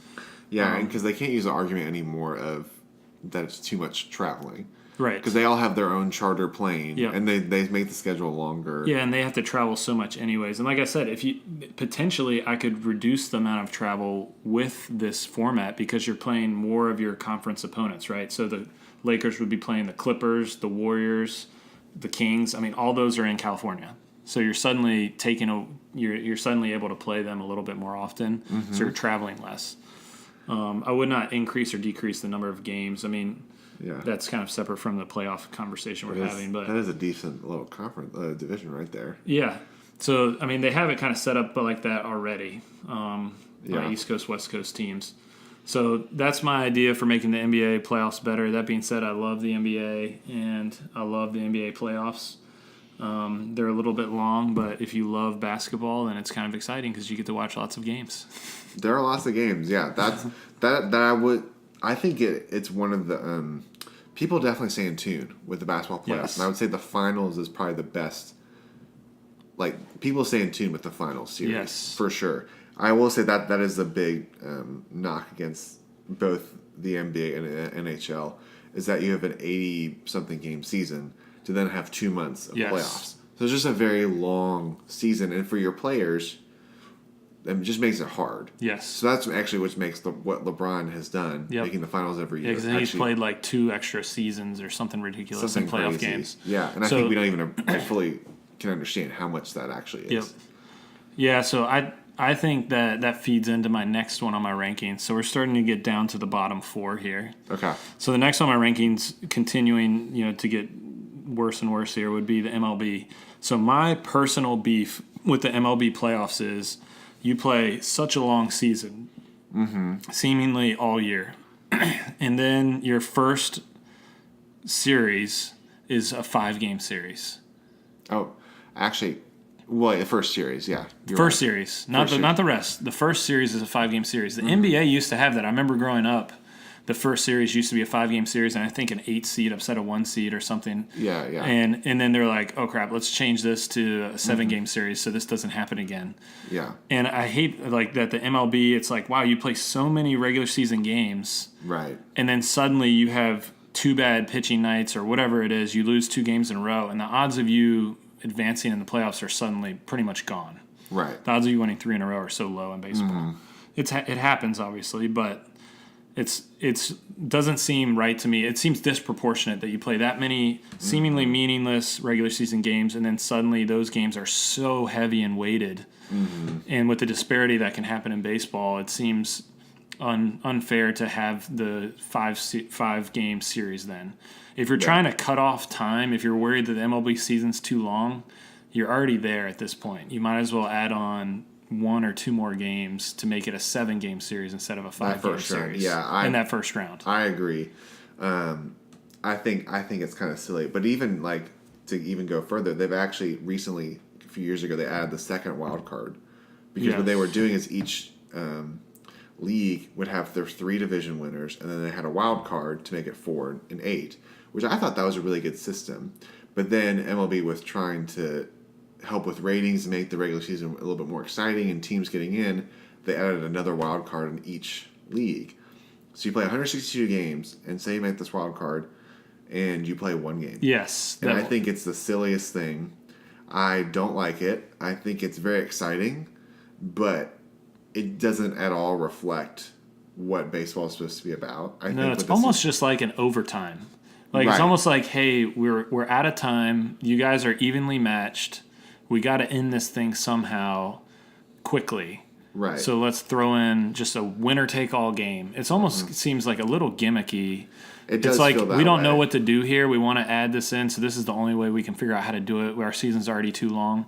Yeah, and because they can't use the argument anymore of that it's too much traveling. Right. Because they all have their own charter plane, and they make the schedule longer. Yeah, and they have to travel so much anyways. And like I said, I could reduce the amount of travel with this format, because you're playing more of your conference opponents, right? So the Lakers would be playing the Clippers, the Warriors, the Kings. I mean, all those are in California. So you're suddenly you're suddenly able to play them a little bit more often. Mm-hmm. So you're traveling less. I would not increase or decrease the number of games. I mean, that's kind of separate from the playoff conversation we're having. But that is a decent little conference division right there. Yeah. So, I mean, they have it kind of set up like that already, East Coast, West Coast teams. So that's my idea for making the NBA playoffs better. That being said, I love the NBA, and I love the NBA playoffs. They're a little bit long, but if you love basketball, then it's kind of exciting because you get to watch lots of games. There are lots of games, yeah. That's I think it's one of the people definitely stay in tune with the basketball playoffs, yes. And I would say the finals is probably the best. Like, people stay in tune with the finals series, yes, for sure. I will say that is the big knock against both the NBA and NHL, is that you have an 80-something game season to then have 2 months of playoffs. So it's just a very long season, and for your players, it just makes it hard. Yes. So that's actually what makes what LeBron has done, making the finals every year. Yeah, because he's played like 2 extra seasons or something ridiculous in playoff games. Yeah, and I think we don't even fully can understand how much that actually is. Yep. Yeah, so I think that feeds into my next one on my rankings. So we're starting to get down to the bottom 4 here. Okay. So the next on my rankings, continuing to get worse and worse here, would be the MLB. So my personal beef with the MLB playoffs is you play such a long season, seemingly all year, and then your first series is a 5-game series. Oh, actually, well, the first series, yeah. First series, not the rest. The first series is a 5-game series. The NBA used to have that. I remember growing up, the first series used to be a 5-game series, and I think an 8 seed upset a 1 seed or something. Yeah. And then they're like, oh crap, let's change this to a 7-game series so this doesn't happen again. Yeah. And I hate like that the MLB. It's like, wow, you play so many regular season games, Right. and then suddenly you have 2 bad pitching nights or whatever it is. You lose 2 games in a row, and the odds of you advancing in the playoffs are suddenly pretty much gone. Right. The odds of you winning 3 in a row are so low in baseball. It happens obviously, but it's doesn't seem right to me. It seems disproportionate that you play that many seemingly meaningless regular season games, and then suddenly those games are so heavy and weighted. And with the disparity that can happen in baseball, it seems unfair to have the 5-game series. Then, if you're trying to cut off time, if you're worried that the MLB season's too long, you're already there at this point. You might as well add on 1 or 2 more games to make it a 7-game series instead of a 5-game series. In that first round. I agree. I think it's kind of silly, but even like to even go further, they've actually recently, a few years ago, they added the second wild card because what they were doing is each league would have their 3 division winners, and then they had a wild card to make it 4 and 8, which I thought that was a really good system. But then MLB was trying to help with ratings and make the regular season a little bit more exciting and teams getting in. They added another wild card in each league. So you play 162 games, and say you make this wild card, and you play 1 game. Yes. And I think it's the silliest thing. I don't like it. I think it's very exciting, but it doesn't at all reflect what baseball is supposed to be about. It's almost just like an overtime. Like It's almost like, hey, we're out of time. You guys are evenly matched. We got to end this thing somehow quickly. Right. So let's throw in just a winner-take-all game. It almost seems like a little gimmicky. It does It's like, feel that we don't way. know what to do here. We want to add this in, so this is the only way we can figure out how to do it. Our season's already too long.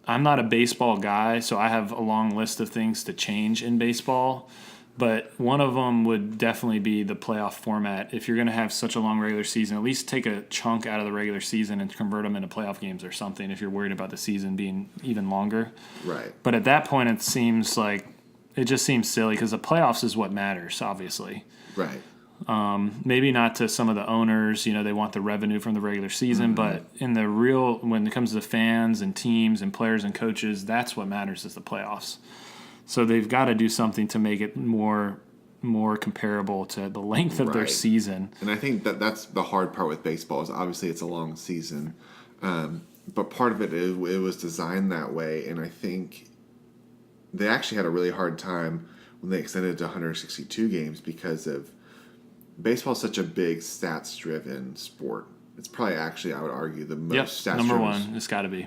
I'm not a baseball guy, so I have a long list of things to change in baseball. But one of them would definitely be the playoff format. If you're going to have such a long regular season, at least take a chunk out of the regular season and convert them into playoff games or something if you're worried about the season being even longer. Right. But at that point, it just seems silly because the playoffs is what matters, obviously. Right. Maybe not to some of the owners, they want the revenue from the regular season, but in the real, when it comes to fans and teams and players and coaches, that's what matters is the playoffs. So they've got to do something to make it more comparable to the length of their season. And I think that's the hard part with baseball is obviously it's a long season. But part of it was designed that way, and I think they actually had a really hard time when they extended it to 162 games because of baseball is such a big stats-driven sport. It's probably actually, I would argue, the most stats-driven. Number one. It's got to be.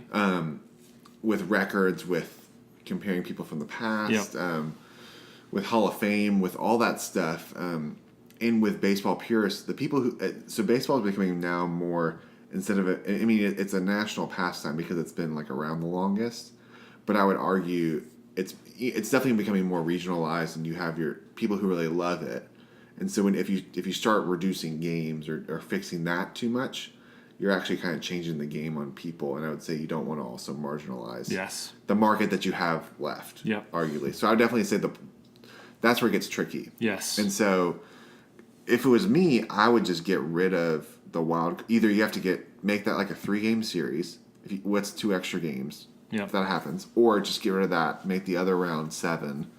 With records, with comparing people from the past, with Hall of Fame, with all that stuff, and with baseball purists, the people who so baseball is becoming now more instead of it's a national pastime because it's been like around the longest, but I would argue it's definitely becoming more regionalized, and you have your people who really love it, and so if you start reducing games or fixing that too much, you're actually kind of changing the game on people, and I would say you don't want to also marginalize the market that you have left, arguably. So I would definitely say that's where it gets tricky. Yes. And so if it was me, I would just get rid of the wild. Either you have to make that like a 3-game series. What's 2 extra games? If that happens, or just get rid of that, make the other round 7,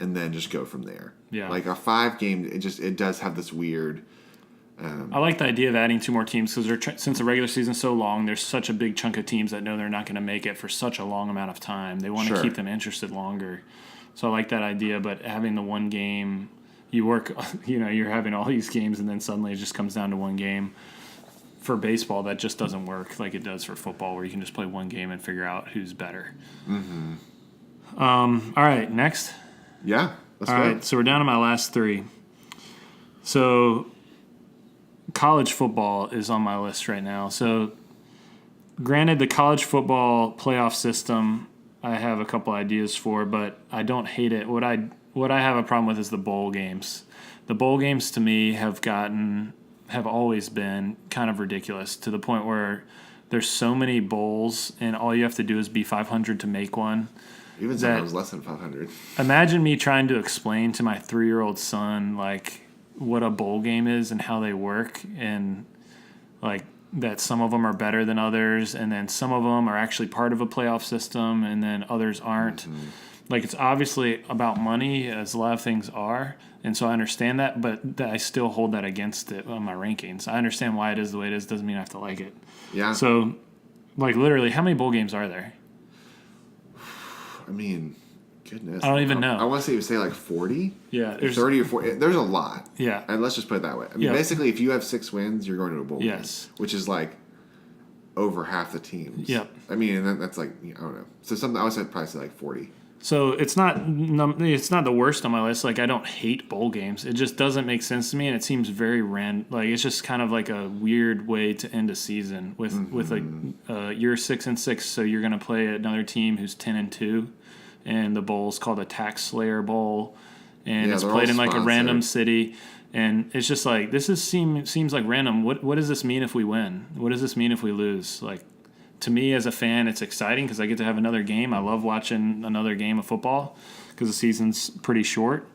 and then just go from there. Yeah. Like a 5-game, it does have this weird. I like the idea of adding 2 more teams because since the regular season's so long, there's such a big chunk of teams that know they're not going to make it for such a long amount of time. They want to keep them interested longer. So I like that idea, but having the 1 game, you work, you're having all these games and then suddenly it just comes down to 1 game. For baseball, that just doesn't work like it does for football where you can just play 1 game and figure out who's better. All right, next. Yeah, let's go. All right, so we're down to my last 3. So college football is on my list right now. So granted, the college football playoff system I have a couple ideas for, but I don't hate it. What I have a problem with is the bowl games. The bowl games to me have always been kind of ridiculous to the point where there's so many bowls and all you have to do is be 500 to make one. Even sometimes less than 500. Imagine me trying to explain to my 3-year-old son like what a bowl game is and how they work, and like that some of them are better than others, and then some of them are actually part of a playoff system, and then others aren't. Mm-hmm. Like, it's obviously about money, as a lot of things are, and so I understand that, but I still hold that against it on my rankings. I understand why it is the way it is. Doesn't mean I have to like it. Yeah. So, like, literally, how many bowl games are there? I mean, goodness. I don't even know. I want to say you say like 40. Yeah. There's 30 or 40. There's a lot. Yeah. And let's just put it that way. I mean, basically, if you have 6 wins, you're going to a bowl game. Which is like over half the teams. Yep. I mean, and that's like, I don't know. So something, I would say probably say like 40. So it's not the worst on my list. Like, I don't hate bowl games. It just doesn't make sense to me, and it seems very random. Like, it's just kind of like a weird way to end a season with like you're 6-6, so you're gonna play another team who's 10-2, and the bowl's called a Tax Slayer Bowl, and it's played in like a random city, and it's just like seems like random. What does this mean if we win? What does this mean if we lose? Like, to me as a fan, it's exciting because I get to have another game. I love watching another game of football because the season's pretty short.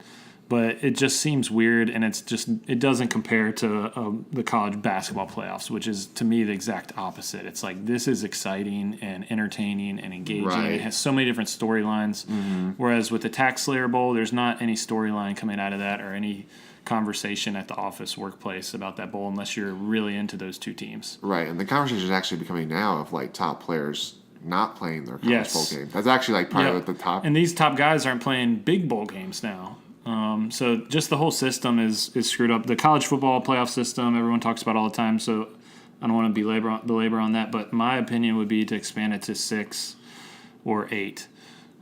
But it just seems weird, and it doesn't compare to the college basketball playoffs, which is, to me, the exact opposite. It's like, this is exciting and entertaining and engaging. Right. It has so many different storylines. Mm-hmm. Whereas with the Tax Slayer Bowl, there's not any storyline coming out of that or any conversation at the office workplace about that bowl unless you're really into those two teams. Right, and the conversation is actually becoming now of like top players not playing their college bowl game. That's actually like probably at the top. And these top guys aren't playing big bowl games now. So just the whole system is screwed up. The college football playoff system, everyone talks about all the time, so I don't want to belabor on that, but my opinion would be to expand it to 6 or 8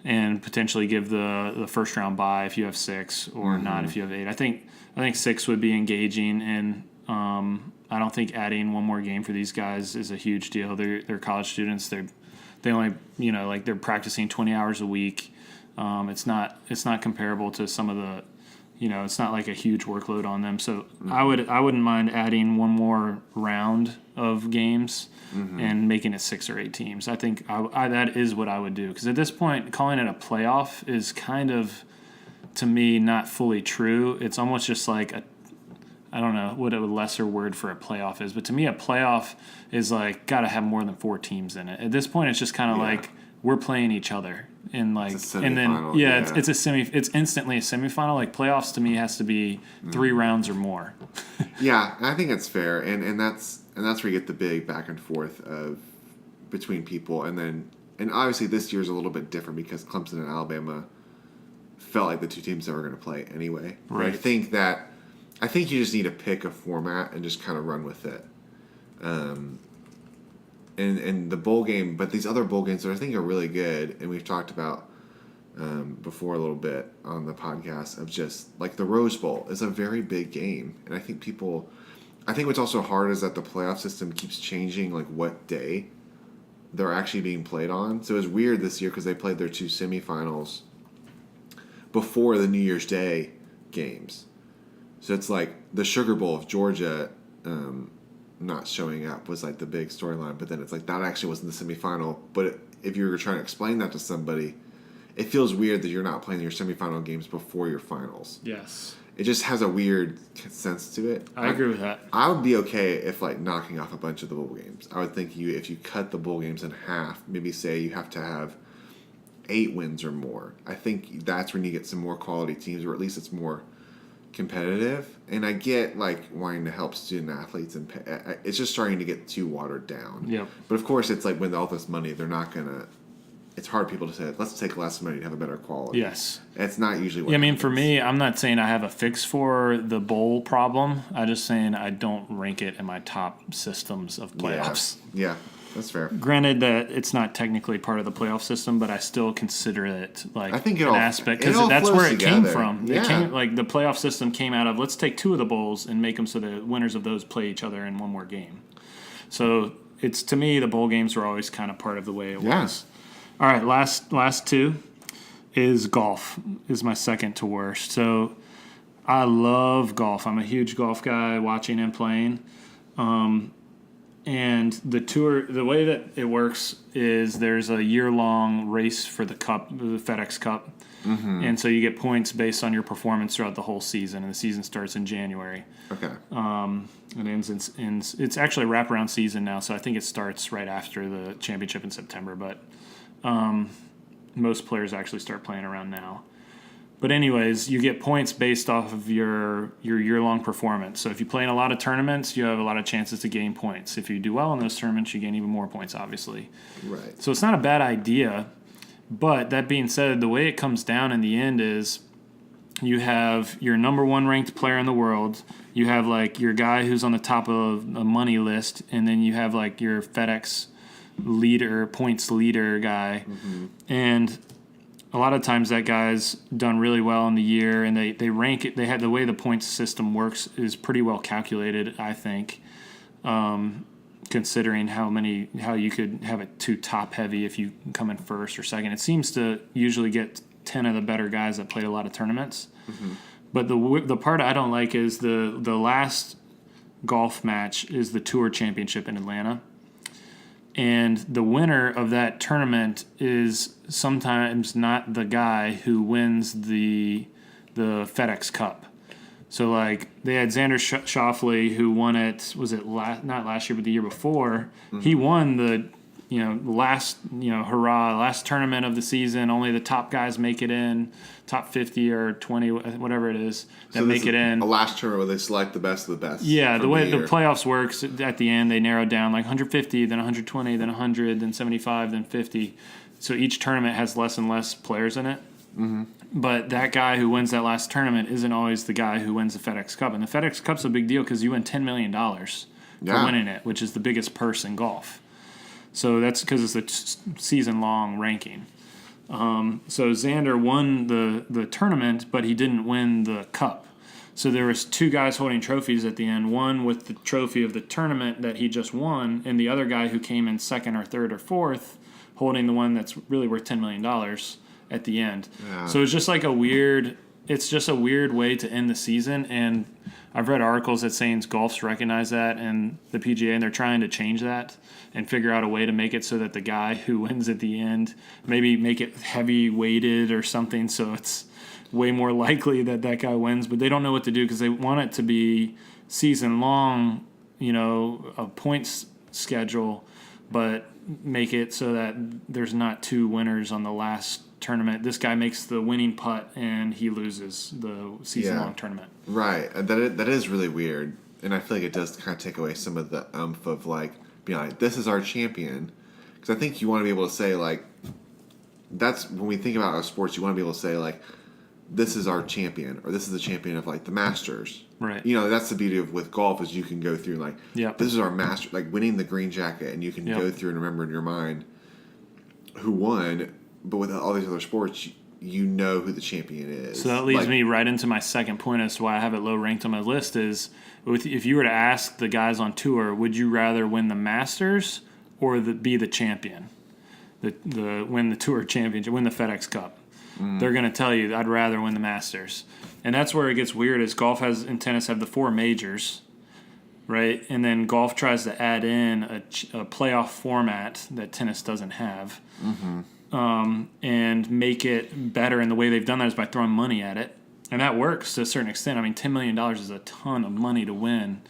and potentially give the first round bye if you have 6 or not if you have 8. I think 6 would be engaging, and I don't think adding one more game for these guys is a huge deal. They're college students. They only, like, they're practicing 20 hours a week. It's not comparable to some of the, it's not like a huge workload on them. So I wouldn't mind adding one more round of games and making it 6 or 8 teams. I think that is what I would do, because at this point, calling it a playoff is kind of, to me, not fully true. It's almost just like I don't know what a lesser word for a playoff is, but to me, a playoff is like got to have more than 4 teams in it. At this point, it's just kind of like we're playing each other. And like, and then it's a semi. It's instantly a semifinal. Like, playoffs to me has to be 3 rounds or more. Yeah, I think it's fair, and that's where you get the big back and forth of between people, and obviously this year's a little bit different because Clemson and Alabama felt like the 2 teams that were going to play anyway. Right. I think you just need to pick a format and just kind of run with it. And the bowl game, but these other bowl games that I think are really good, and we've talked about before a little bit on the podcast, of just like the Rose Bowl is a very big game, and I think what's also hard is that the playoff system keeps changing, like what day they're actually being played on. So it was weird this year because they played their 2 semifinals before the New Year's Day games. So it's like the Sugar Bowl of Georgia not showing up was like the big storyline, but then it's like that actually wasn't the semifinal. But if you were trying to explain that to somebody, it feels weird that you're not playing your semifinal games before your finals. Yes. It just has a weird sense to it. I agree with that. I would be okay if like knocking off a bunch of the bowl games. I would think if you cut the bowl games in half, maybe say you have to have 8 wins or more. I think that's when you get some more quality teams, or at least it's more competitive. And I get like wanting to help student athletes, and it's just starting to get too watered down. Yep. But of course, it's like with all this money, they're not gonna. It's hard for people to say, let's take less money to have a better quality. Yes. It's not usually what happens. For me, I'm not saying I have a fix for the bowl problem. I'm just saying I don't rank it in my top systems of playoffs. Yeah, that's fair. Granted that it's not technically part of the playoff system, but I still consider it like I think an aspect, because that's where it came from. Yeah. It came, like, the playoff system came out of, let's take 2 of the bowls and make them so the winners of those play each other in one more game. So it's, to me, the bowl games were always kind of part of the way it was. All right, last 2 is golf. Is my second to worst. So I love golf. I'm a huge golf guy, watching and playing. And the tour, the way that it works is there's a year-long race for the Cup, the FedEx Cup. Mm-hmm. And so you get points based on your performance throughout the whole season, and the season starts in January. Okay. It ends in it's actually a wraparound season now, so I think it starts right after the championship in September, but most players actually start playing around now. But anyways, you get points based off of your year-long performance. So if you play in a lot of tournaments, you have a lot of chances to gain points. If you do well in those tournaments, you gain even more points, obviously. Right. So it's not a bad idea. But that being said, the way it comes down in the end is you have your number one ranked player in the world. You have like your guy who's on the top of a money list, and then you have like your FedEx points leader guy. Mm-hmm. And a lot of times that guy's done really well in the year, and they rank it. They have the way the points system works is pretty well calculated, I think, considering how you could have it too top heavy if you come in first or second. It seems to usually get 10 of the better guys that played a lot of tournaments. Mm-hmm. But the part I don't like is the last golf match is the Tour Championship in Atlanta. And the winner of that tournament is sometimes not the guy who wins the FedEx Cup. So, like, they had Xander Schauffele, who won it, was it not last year, but the year before. Mm-hmm. He won the, last tournament of the season. Only the top guys make it in, top 50 or 20, whatever it is, that make it in. A last tournament where they select the best of the best. Yeah, the way the playoffs works, at the end, they narrow down like 150, then 120, then 100, then 75, then 50. So each tournament has less and less players in it. Mm-hmm. But that guy who wins that last tournament isn't always the guy who wins the FedEx Cup. And the FedEx Cup's a big deal because you win $10 million for winning it, which is the biggest purse in golf. So that's because it's a season-long ranking. So Xander won the tournament, but he didn't win the cup. So there was two guys holding trophies at the end, one with the trophy of the tournament that he just won, and the other guy who came in second or third or fourth holding the one that's really worth $10 million at the end. Yeah. So it's just like a weird way to end the season, and I've read articles that saying golf's recognize that and the PGA, and they're trying to change that and figure out a way to make it so that the guy who wins at the end, maybe make it heavy weighted or something so it's way more likely that guy wins, but they don't know what to do because they want it to be season long, a points schedule, but make it so that there's not two winners on the last tournament. This guy makes the winning putt and he loses the season-long tournament. Right. That is really weird, and I feel like it does kind of take away some of the oomph of like being like, this is our champion, because I think you want to be able to say like, that's when we think about our sports, you want to be able to say like, this is our champion, or this is the champion of like the Masters. Right. That's the beauty of with golf is you can go through like, this is our master, like winning the green jacket, and you can go through and remember in your mind who won. But with all these other sports, you know who the champion is. So that leads me right into my second point as to why I have it low ranked on my list is, if you were to ask the guys on tour, would you rather win the Masters or be the champion? Win the Tour Championship, win the FedEx Cup. They're going to tell you, I'd rather win the Masters. And that's where it gets weird is golf and tennis have the four majors, right? And then golf tries to add in a playoff format that tennis doesn't have. Mm-hmm. And make it better. And the way they've done that is by throwing money at it. And that works to a certain extent. I mean, $10 million is a ton of money to win.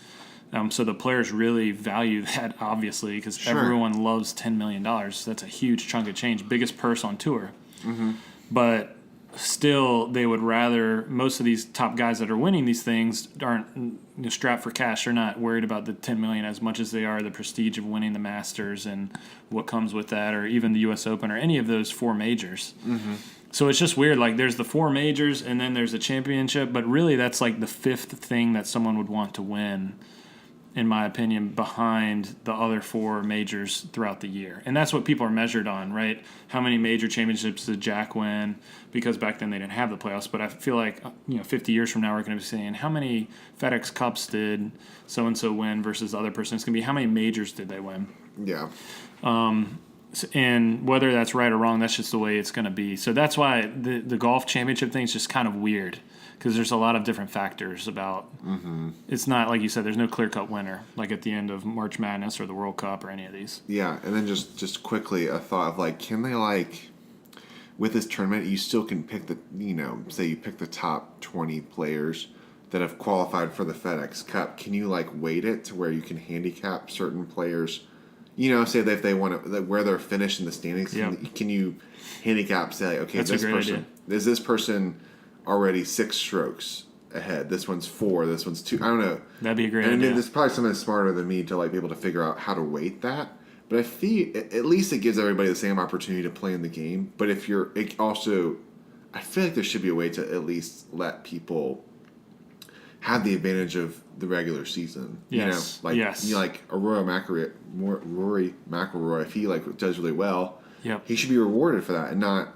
So the players really value that, obviously, because everyone loves $10 million. That's a huge chunk of change, biggest purse on tour. Mm-hmm. But still, they would rather, most of these top guys that are winning these things aren't strapped for cash. They're not worried about the $10 million as much as they are the prestige of winning the Masters and what comes with that, or even the U.S. Open or any of those four majors. Mm-hmm. So it's just weird. Like, there's the four majors and then there's the championship, but really that's like the fifth thing that someone would want to win, in my opinion, behind the other four majors throughout the year. And that's what people are measured on, right? How many major championships did Jack win? Because back then they didn't have the playoffs. But I feel like, 50 years from now, we're going to be saying, how many FedEx Cups did so-and-so win versus the other person? It's going to be, how many majors did they win? Yeah. And whether that's right or wrong, that's just the way it's going to be. So that's why the golf championship thing is just kind of weird. because there's a lot of different factors about. It's not like you said. There's no clear-cut winner like at the end of March Madness or the World Cup or any of these. Yeah, and then just quickly a thought of like, can they like with this tournament, you still can pick the say you pick the top 20 players that have qualified for the FedEx Cup. Can you like weight it to where you can handicap certain players? Say that if they want to, where they're finished in the standings, can you handicap, say, okay, That's this a great person, idea. is this person already 6 strokes ahead? This one's 4, this one's 2. I don't know. That'd be a great idea. idea. And there's probably someone smarter than me to like be able to figure out how to weight that. But I feel at least it gives everybody the same opportunity to play in the game. But if you're, it also, I feel like there should be a way to at least let people have the advantage of the regular season. Yes. Like Rory McIlroy, if he like does really well, Yep. he should be rewarded for that and not.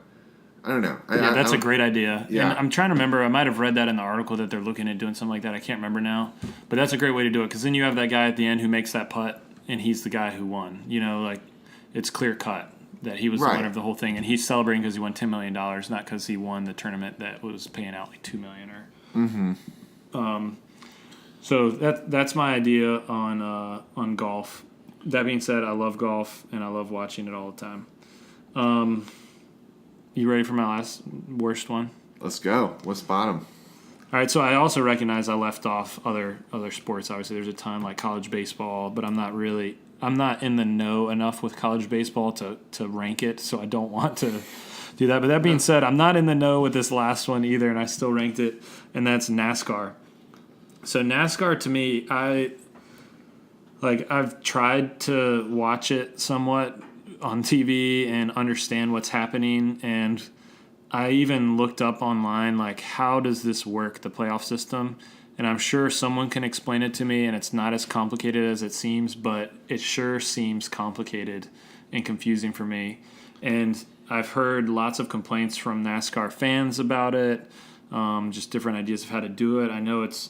I don't know. That's a great idea. Yeah. And I'm trying to remember. I might have read that in the article that they're looking at doing something like that. I can't remember now. But that's a great way to do it because then you have that guy at the end who makes that putt and he's the guy who won. Like it's clear cut that he was the winner of the whole thing, and he's celebrating because he won $10 million, not because he won the tournament that was paying out like $2 million or. Mm-hmm. So that's my idea on golf. That being said, I love golf and I love watching it all the time. You ready for my last worst one? Let's go. What's bottom? All right, so I also recognize I left off other sports. Obviously, there's a ton like college baseball, but I'm not in the know enough with college baseball to rank it, so I don't want to do that. But that being said, I'm not in the know with this last one either, and I still ranked it, and that's NASCAR. So NASCAR to me, I've tried to watch it somewhat on TV and understand what's happening, and I even looked up online, like, how does this work, the playoff system? And I'm sure someone can explain it to me, and it's not as complicated as it seems, but it sure seems complicated and confusing for me. And I've heard lots of complaints from NASCAR fans about it, just different ideas of how to do it. I know it's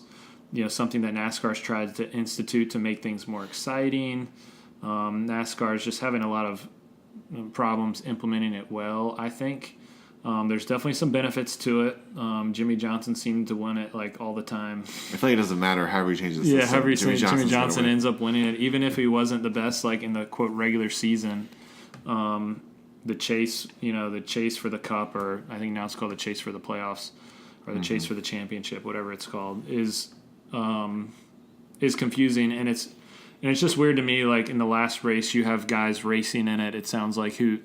something that NASCAR's tried to institute to make things more exciting. NASCAR is just having a lot of problems implementing it well, I think. There's definitely some benefits to it. Jimmy Johnson seemed to win it like all the time. I feel like it doesn't matter how he changes the system. Yeah, however Jimmy Johnson ends up winning it, even if he wasn't the best, like in the quote regular season. The chase for the cup, or I think now it's called the chase for the playoffs, or the chase for the championship, whatever it's called, is confusing, and it's just weird to me. Like in the last race, you have guys racing in it. It sounds like who,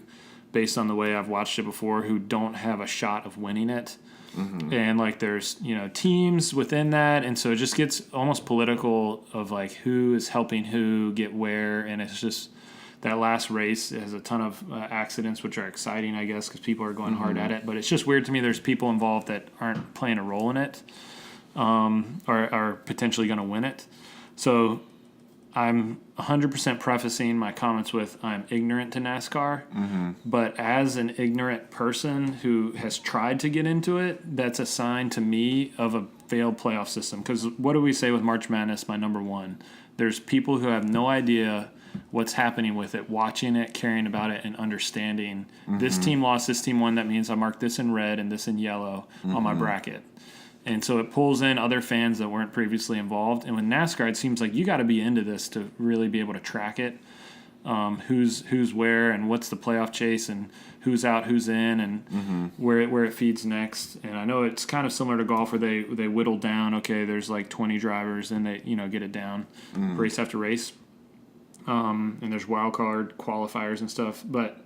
based on the way I've watched it before, who don't have a shot of winning it. Mm-hmm. And like there's teams within that, and so it just gets almost political of like who is helping who get where, and it's just that last race has a ton of accidents, which are exciting, I guess, because people are going hard at it. But it's just weird to me. There's people involved that aren't playing a role in it, or are potentially going to win it. So I'm 100% prefacing my comments with I'm ignorant to NASCAR, but as an ignorant person who has tried to get into it, that's a sign to me of a failed playoff system. Because what do we say with March Madness, my number one? There's people who have no idea what's happening with it, watching it, caring about it, and understanding this team lost, this team won, that means I marked this in red and this in yellow on my bracket. And so it pulls in other fans that weren't previously involved. And with NASCAR, it seems like you got to be into this to really be able to track it. Who's where and what's the playoff chase and who's out, who's in, and where it feeds next. And I know it's kind of similar to golf where they whittle down. Okay, there's like 20 drivers, and they get it down race after race. And there's wild card qualifiers and stuff. But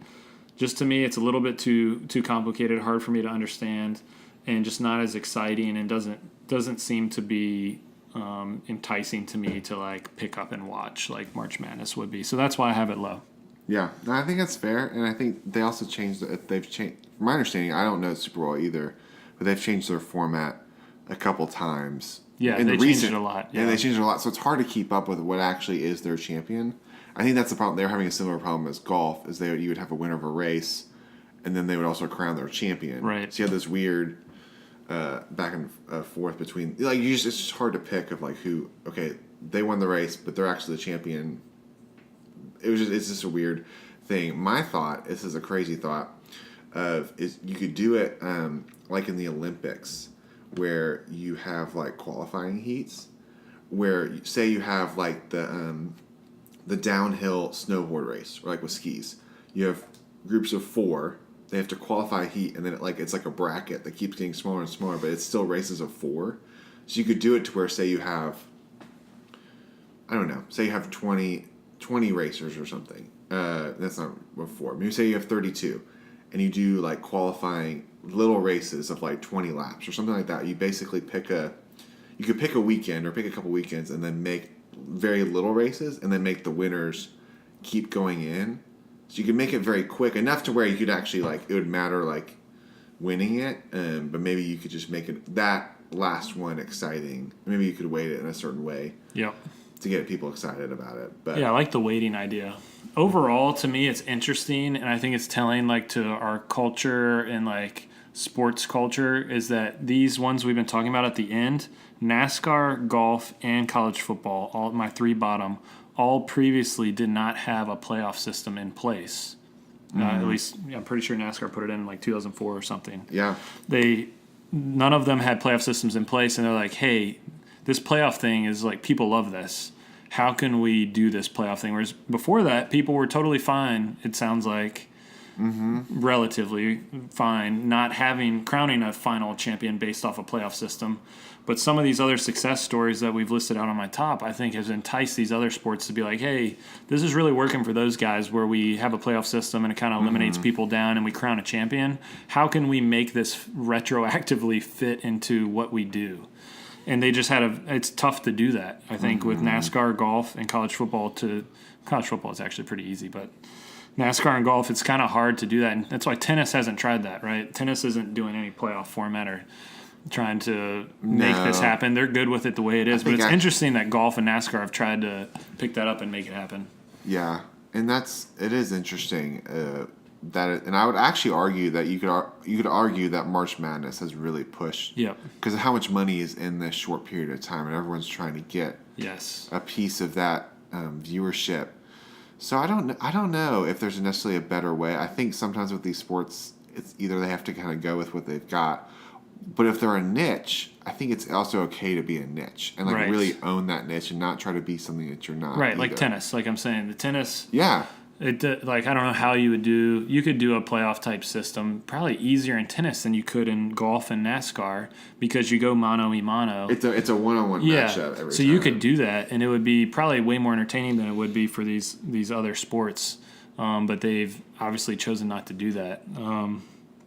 just to me, it's a little bit too complicated, hard for me to understand, and just not as exciting, and doesn't seem to be enticing to me to like pick up and watch like March Madness would be. So that's why I have it low. Yeah, no, I think that's fair, and I think they also changed. They've changed. From my understanding, I don't know Super Bowl either, but they've changed their format a couple times. Yeah, they changed it a lot. Yeah, and they changed it a lot, so it's hard to keep up with what actually is their champion. I think that's the problem. They're having a similar problem as golf, is you would have a winner of a race, and then they would also crown their champion. Right. So you have this weird back and forth between it's just hard to pick of like who. Okay, they won the race, but they're actually the champion. It's just a weird thing. My thought, this is a crazy thought, is you could do it like in the Olympics, where you have like qualifying heats, where say you have like the downhill snowboard race, or like with skis, you have groups of 4. They have to qualify heat, and then it's like a bracket that keeps getting smaller and smaller, but it's still races of 4. So you could do it to where, say you have, I don't know, say you have 20 racers or something. That's not what 4. Maybe say you have 32, and you do like qualifying little races of like 20 laps or something like that. You basically you could pick a weekend or pick a couple weekends and then make very little races and then make the winners keep going in. So you could make it very quick, enough to where you could actually it would matter winning it, but maybe you could just make it that last one exciting. Maybe you could weight it in a certain way. Yep. To get people excited about it. But yeah, I like the waiting idea. Overall, to me, it's interesting, and I think it's telling to our culture and sports culture is that these ones we've been talking about at the end, NASCAR, golf, and college football, all my 3 bottom, all previously did not have a playoff system in place. At least I'm pretty sure NASCAR put it in 2004 or something. Yeah. None of them had playoff systems in place, and they're like, hey, this playoff thing is people love this. How can we do this playoff thing? Whereas before that, people were totally fine, it sounds like, relatively fine, not crowning a final champion based off a playoff system. But some of these other success stories that we've listed out on my top, I think, has enticed these other sports to be like, hey, this is really working for those guys where we have a playoff system and it kind of eliminates people down and we crown a champion. How can we make this retroactively fit into what we do? And they just it's tough to do that, I think, with NASCAR, golf, and college football. College football is actually pretty easy, but NASCAR and golf, it's kind of hard to do that. And that's why tennis hasn't tried that, right? Tennis isn't doing any playoff format or trying to make this happen. They're good with it the way it is. But it's interesting that golf and NASCAR have tried to pick that up and make it happen. Yeah, and it is interesting. And I would actually argue that you could argue that March Madness has really pushed. Yep. Because of how much money is in this short period of time, and everyone's trying to get a piece of that viewership. So I don't know if there's necessarily a better way. I think sometimes with these sports, it's either they have to kind of go with what they've got, but if they're a niche, I think it's also okay to be a niche and really own that niche and not try to be something that you're not. Right, either. like tennis. Like I'm saying, the tennis. Yeah. I don't know how you would do. You could do a playoff type system, probably easier in tennis than you could in golf and NASCAR because you go mano a mano. It's a one-on-one matchup every time. So you could do that, and it would be probably way more entertaining than it would be for these other sports. But they've obviously chosen not to do that.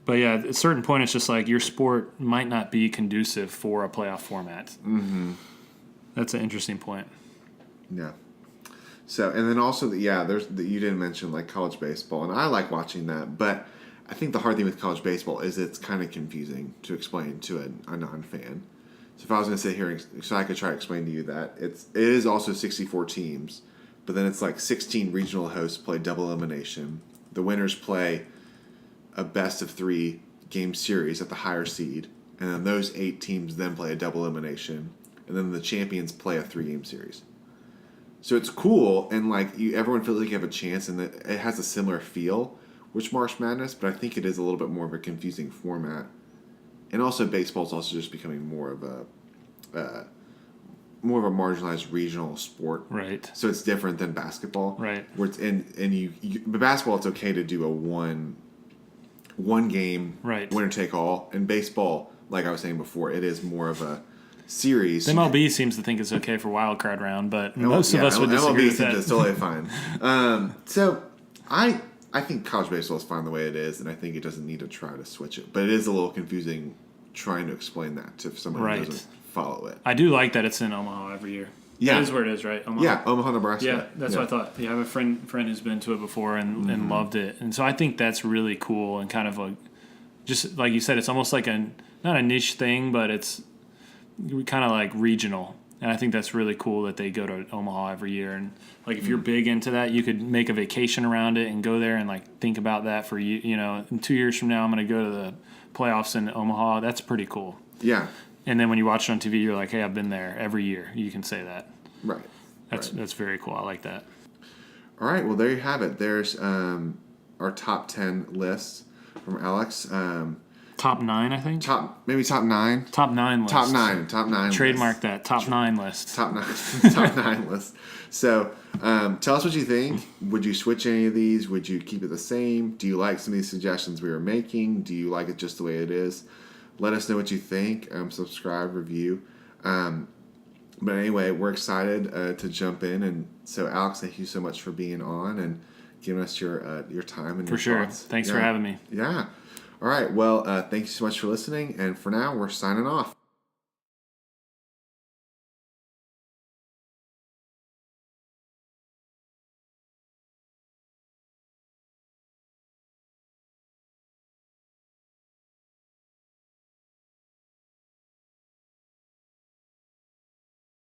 But yeah, at a certain point, it's just your sport might not be conducive for a playoff format. Mm-hmm. That's an interesting point. Yeah. So, and then also, you didn't mention college baseball, and I like watching that, but I think the hard thing with college baseball is it's kind of confusing to explain to a non-fan. So if I was going to sit here, so I could try to explain to you that it is also 64 teams, but then it's 16 regional hosts play double elimination. The winners play a best of 3 game series at the higher seed, and then those 8 teams then play a double elimination, and then the champions play a 3-game series. So it's cool, and everyone feels like you have a chance, and that it has a similar feel with March Madness, but I think it is a little bit more of a confusing format. And also, baseball is also just becoming more of a marginalized regional sport. Right. So it's different than basketball. Right. Where it's but basketball, it's okay to do a one game winner take all. In baseball, like I was saying before, it is more of a series. The MLB seems to think it's okay for wild card round, but most of us would disagree with that. MLB seems totally fine. So I think college baseball is fine the way it is, and I think it doesn't need to try to switch it. But it is a little confusing trying to explain that to someone who doesn't follow it. I do like that it's in Omaha every year. Yeah. It is where it is, right? Omaha. Yeah, Omaha, Nebraska. Yeah, that's what I thought. Yeah, I have a friend who's been to it before and loved it. And so I think that's really cool and kind of just like you said, it's almost like not a niche thing, but it's kind of regional. And I think that's really cool that they go to Omaha every year. And if you're big into that, you could make a vacation around it and go there and think about that for in 2 years from now, I'm going to go to the playoffs in Omaha. That's pretty cool. Yeah. And then when you watch it on TV, you're like, hey, I've been there every year. You can say that. Right. That's very cool. I like that. All right. Well, there you have it. There's our top 10 lists from Alex. Top 9, I think. Top 9. Top 9 list. Top 9. Trademark that. Top 9 list. Top 9. Top 9 list. So, tell us what you think. Would you switch any of these? Would you keep it the same? Do you like some of these suggestions we were making? Do you like it just the way it is? Let us know what you think. Subscribe, review. But anyway, we're excited to jump in. And so, Alex, thank you so much for being on and giving us your time and your thoughts. Thanks for having me. Yeah. All right. Well, thank you so much for listening. And for now, we're signing off.